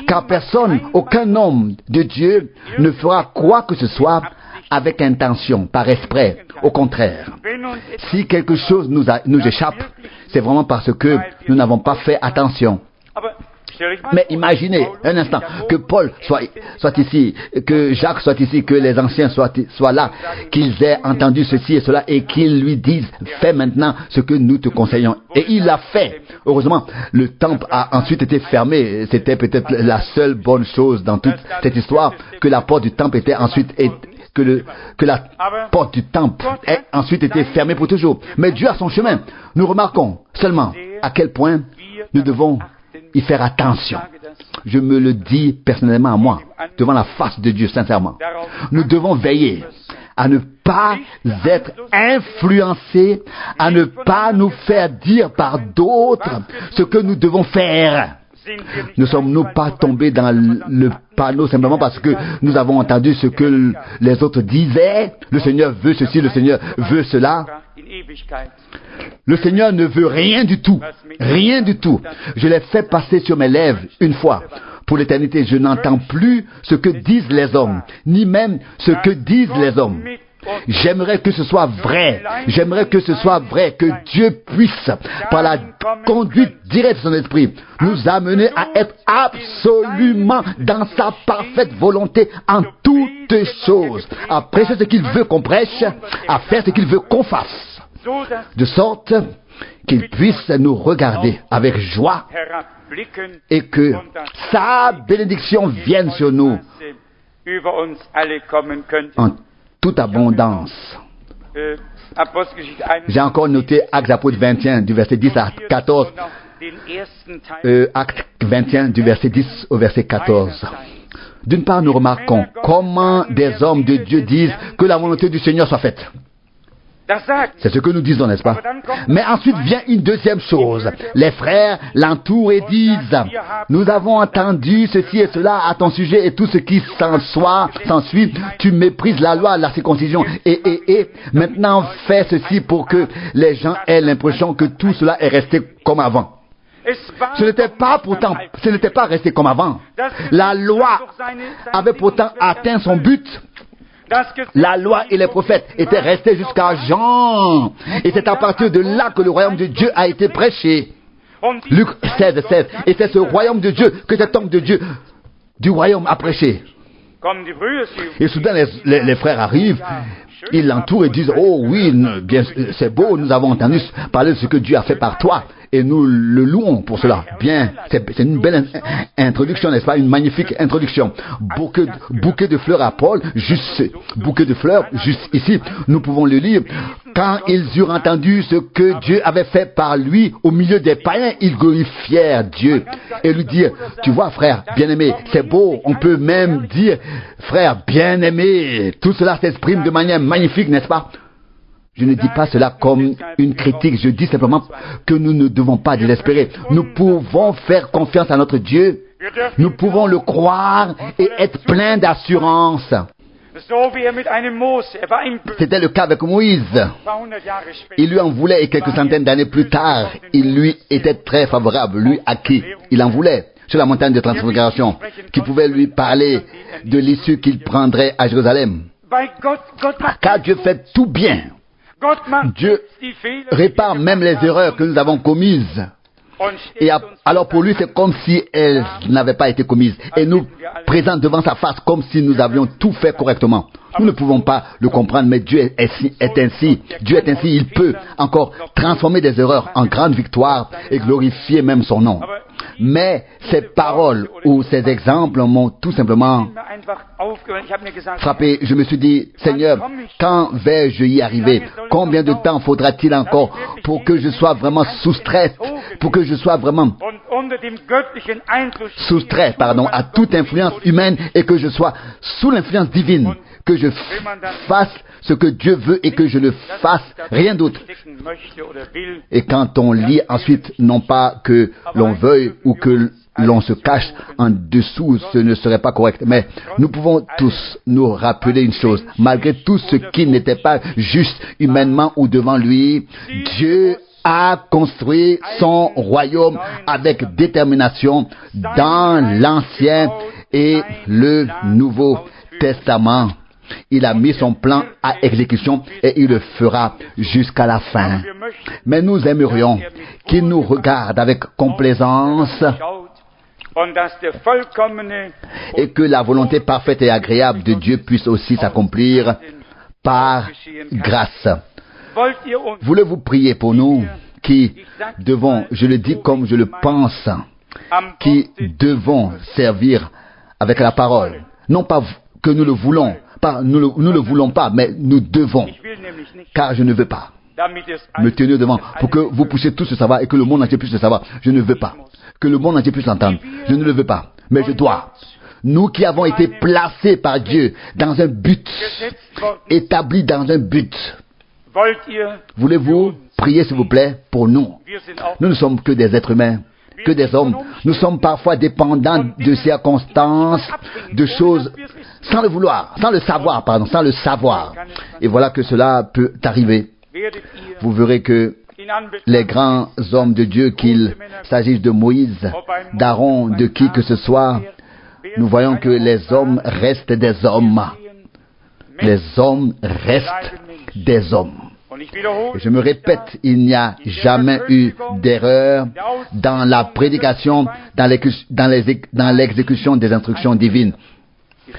Car personne, aucun homme de Dieu ne fera quoi que ce soit avec intention, par exprès. Au contraire, si quelque chose nous échappe, c'est vraiment parce que nous n'avons pas fait attention. Mais imaginez un instant que Paul soit ici, que Jacques soit ici, que les anciens soient là, qu'ils aient entendu ceci et cela et qu'ils lui disent « Fais maintenant ce que nous te conseillons ». Et il l'a fait. Heureusement, le temple a ensuite été fermé. C'était peut-être la seule bonne chose dans toute cette histoire, que la porte du temple était ensuite que la porte du temple ait ensuite été fermée pour toujours. Mais Dieu a son chemin. Nous remarquons seulement à quel point nous devons y faire attention. Je me le dis personnellement à moi, devant la face de Dieu, sincèrement. Nous devons veiller à ne pas être influencés, à ne pas nous faire dire par d'autres ce que nous devons faire. Ne sommes-nous pas tombés dans le panneau simplement parce que nous avons entendu ce que les autres disaient? Le Seigneur veut ceci, le Seigneur veut cela. Le Seigneur ne veut rien du tout. Rien du tout. Je l'ai fait passer sur mes lèvres une fois. Pour l'éternité, je n'entends plus ce que disent les hommes, ni même ce que disent les hommes. J'aimerais que ce soit vrai. J'aimerais que ce soit vrai, que Dieu puisse, par la conduite directe de son esprit, nous amener à être absolument dans sa parfaite volonté en toutes choses, à prêcher ce qu'il veut qu'on prêche, à faire ce qu'il veut qu'on fasse, de sorte qu'il puisse nous regarder avec joie et que sa bénédiction vienne sur nous en toute abondance. J'ai encore noté Actes apôtres 21 du verset 10 à 14. Actes 21 du verset 10 au verset 14. D'une part, nous remarquons comment des hommes de Dieu disent que la volonté du Seigneur soit faite. C'est ce que nous disons, n'est-ce pas? Mais ensuite vient une deuxième chose. Les frères l'entourent et disent, nous avons entendu ceci et cela à ton sujet et tout ce qui s'ensuit. Tu méprises la loi, la circoncision et maintenant fais ceci pour que les gens aient l'impression que tout cela est resté comme avant. Ce n'était pas resté comme avant. La loi avait pourtant atteint son but. La loi et les prophètes étaient restés jusqu'à Jean. Et c'est à partir de là que le royaume de Dieu a été prêché. Luc 16, 16. Et c'est ce royaume de Dieu que cet homme de Dieu du royaume a prêché. Et soudain, les frères arrivent, ils l'entourent et disent, oh oui, bien, c'est beau, nous avons entendu parler de ce que Dieu a fait par toi. Et nous le louons pour cela. Bien, c'est une belle introduction, n'est-ce pas? Une magnifique introduction. Bouquet de fleurs à Paul, bouquet de fleurs, juste ici, nous pouvons le lire. Quand ils eurent entendu ce que Dieu avait fait par lui au milieu des païens, ils glorifièrent Dieu et lui dirent, tu vois frère bien-aimé, c'est beau, on peut même dire frère bien-aimé. Tout cela s'exprime de manière magnifique, n'est-ce pas? Je ne dis pas cela comme une critique, je dis simplement que nous ne devons pas désespérer. Nous pouvons faire confiance à notre Dieu, nous pouvons le croire et être pleins d'assurance. C'était le cas avec Moïse. Il lui en voulait et quelques centaines d'années plus tard, il lui était très favorable, lui à qui il en voulait, sur la montagne de transfiguration, qui pouvait lui parler de l'issue qu'il prendrait à Jérusalem. Car Dieu fait tout bien. Dieu répare même les erreurs que nous avons commises. Et alors pour lui, c'est comme si elles n'avaient pas été commises. Et nous présente devant sa face comme si nous avions tout fait correctement. Nous ne pouvons pas le comprendre, mais Dieu est ainsi. Dieu est ainsi, il peut encore transformer des erreurs en grandes victoires et glorifier même son nom. Mais ces paroles ou ces exemples m'ont tout simplement frappé. Je me suis dit, Seigneur, quand vais-je y arriver? Combien de temps faudra-t-il encore pour que je sois vraiment soustrait, à toute influence humaine et que je sois sous l'influence divine, que je fasse ce que Dieu veut et que je ne fasse rien d'autre. Et quand on lit ensuite, non pas que l'on veuille ou que l'on se cache en dessous, ce ne serait pas correct. Mais nous pouvons tous nous rappeler une chose. Malgré tout ce qui n'était pas juste humainement ou devant lui, Dieu a construit son royaume avec détermination dans l'Ancien et le Nouveau Testament. Il a mis son plan à exécution et il le fera jusqu'à la fin. Mais nous aimerions qu'il nous regarde avec complaisance et que la volonté parfaite et agréable de Dieu puisse aussi s'accomplir par grâce. Voulez-vous prier pour nous qui devons, je le dis comme je le pense, qui devons servir avec la parole? Non pas que nous le voulons, nous le voulons pas, mais nous devons. Car je ne veux pas me tenir devant pour que vous puissiez tous le savoir et que le monde entier puisse le savoir. Je ne veux pas que le monde entier puisse l'entendre. Je ne le veux pas, mais je dois. Nous qui avons été placés par Dieu dans un but, établis dans un but. Voulez-vous prier, s'il vous plaît, pour nous? Nous ne sommes que des êtres humains, que des hommes. Nous sommes parfois dépendants de circonstances, de choses, sans le vouloir, sans le savoir, pardon, sans le savoir. Et voilà que cela peut arriver. Vous verrez que les grands hommes de Dieu, qu'il s'agisse de Moïse, d'Aaron, de qui que ce soit, nous voyons que les hommes restent des hommes. Les hommes restent des hommes. Et je me répète, il n'y a jamais eu d'erreur dans la prédication, dans l'exécution des instructions divines.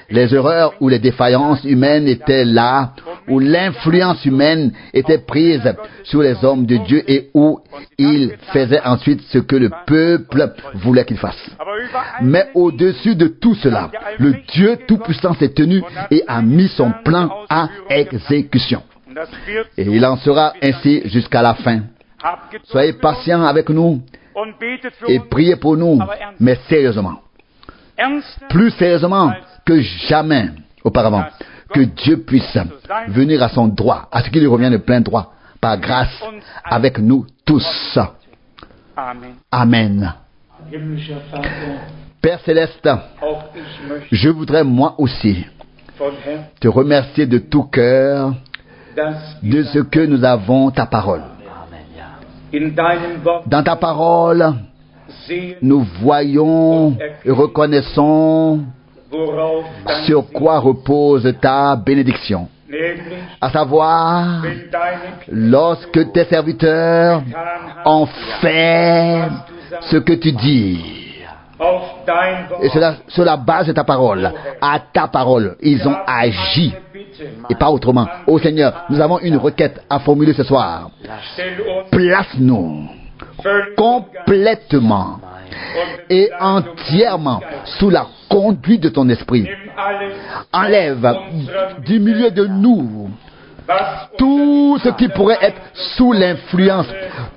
Les erreurs ou les défaillances humaines étaient là, où l'influence humaine était prise sur les hommes de Dieu et où ils faisaient ensuite ce que le peuple voulait qu'ils fassent. Mais au-dessus de tout cela, le Dieu Tout-Puissant s'est tenu et a mis son plan à exécution. Et il en sera ainsi jusqu'à la fin. Soyez patients avec nous et priez pour nous, mais sérieusement. Plus sérieusement que jamais auparavant, que Dieu puisse venir à son droit, à ce qu'il lui revient de plein droit, par grâce, avec nous tous. Amen. Père Céleste, je voudrais moi aussi te remercier de tout cœur de ce que nous avons ta parole. Dans ta parole, nous voyons et reconnaissons sur quoi repose ta bénédiction. À savoir, lorsque tes serviteurs ont fait ce que tu dis, et sur la base de ta parole, à ta parole, ils ont agi, et pas autrement. Ô Seigneur, nous avons une requête à formuler ce soir. Place-nous complètement et entièrement sous la conduite de ton esprit. Enlève du milieu de nous tout ce qui pourrait être sous l'influence,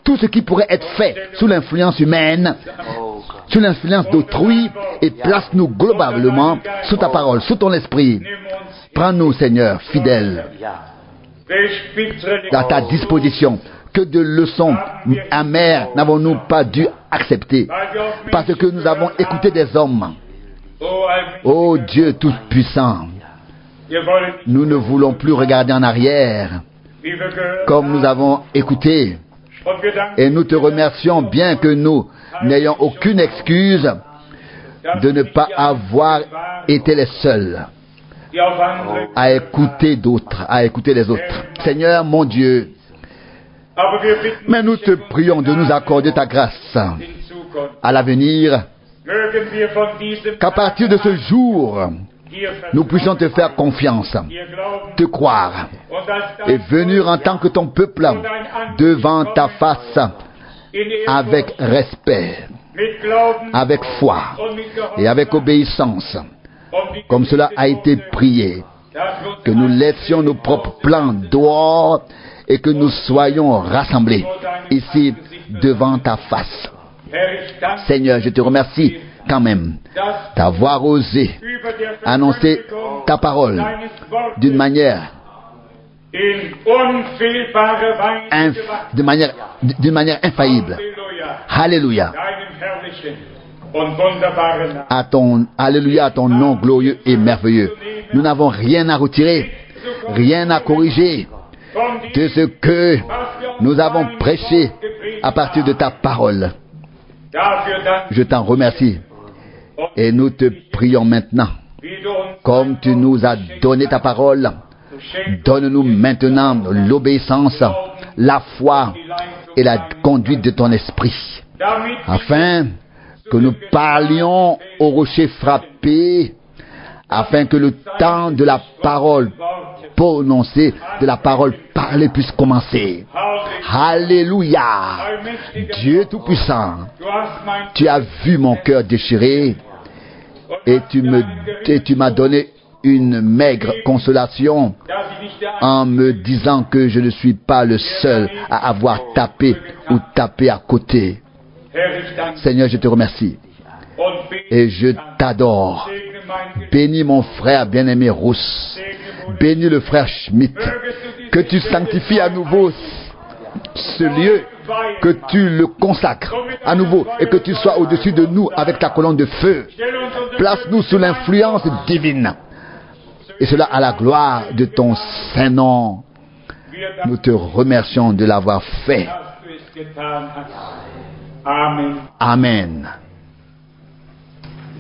tout ce qui pourrait être fait sous l'influence humaine, sous l'influence d'autrui, et place-nous globalement sous ta parole, sous ton esprit. Prends-nous, Seigneur, fidèles, à ta disposition. Que de leçons amères n'avons-nous pas dû accepter, parce que nous avons écouté des hommes. Ô Dieu Tout-Puissant, nous ne voulons plus regarder en arrière, comme nous avons écouté, et nous te remercions, bien que nous n'ayons aucune excuse de ne pas avoir été les seuls à écouter d'autres, à écouter les autres. Seigneur mon Dieu, mais nous te prions de nous accorder ta grâce à l'avenir, qu'à partir de ce jour, nous puissions te faire confiance, te croire, et venir en tant que ton peuple devant ta face avec respect, avec foi et avec obéissance, comme cela a été prié, que nous laissions nos propres plans dehors et que nous soyons rassemblés ici devant ta face. Seigneur, je te remercie quand même d'avoir osé annoncer ta parole d'une manière infaillible. Alléluia. und wunderbaren Namen. À ton, alléluia, à ton nom glorieux et merveilleux. Nous n'avons rien à retirer, rien à corriger de ce que nous avons prêché à partir de ta parole. Dafür danke Je t'en remercie et nous te prions maintenant. wie du uns Comme tu nous as donné ta parole, donne-nous maintenant l'obéissance, la foi et la conduite de ton esprit, damit afin que nous parlions au rocher frappé, afin que le temps de la parole prononcée, de la parole parlée puisse commencer. Alléluia! Dieu Tout-Puissant, du hast mein tu as vu mon cœur déchiré et tu m'as donné une maigre consolation dass ich nicht der en me disant que je ne suis pas le seul à avoir tapé ou tapé à côté. Herr, ich danke Seigneur, je te remercie und bete, et je t'adore. segne mein Bénis mon frère bien-aimé Rousse. Bénis le frère Schmidt. Que tu sanctifies à nouveau ce lieu, que tu le consacres à nouveau et que tu sois au-dessus de nous avec ta colonne de feu. Stell uns unter Place-nous sous l'influence divine. Et cela à la gloire de ton saint nom. wir danken, Nous te remercions de l'avoir fait. dass du es getan hast. Amen. Amen.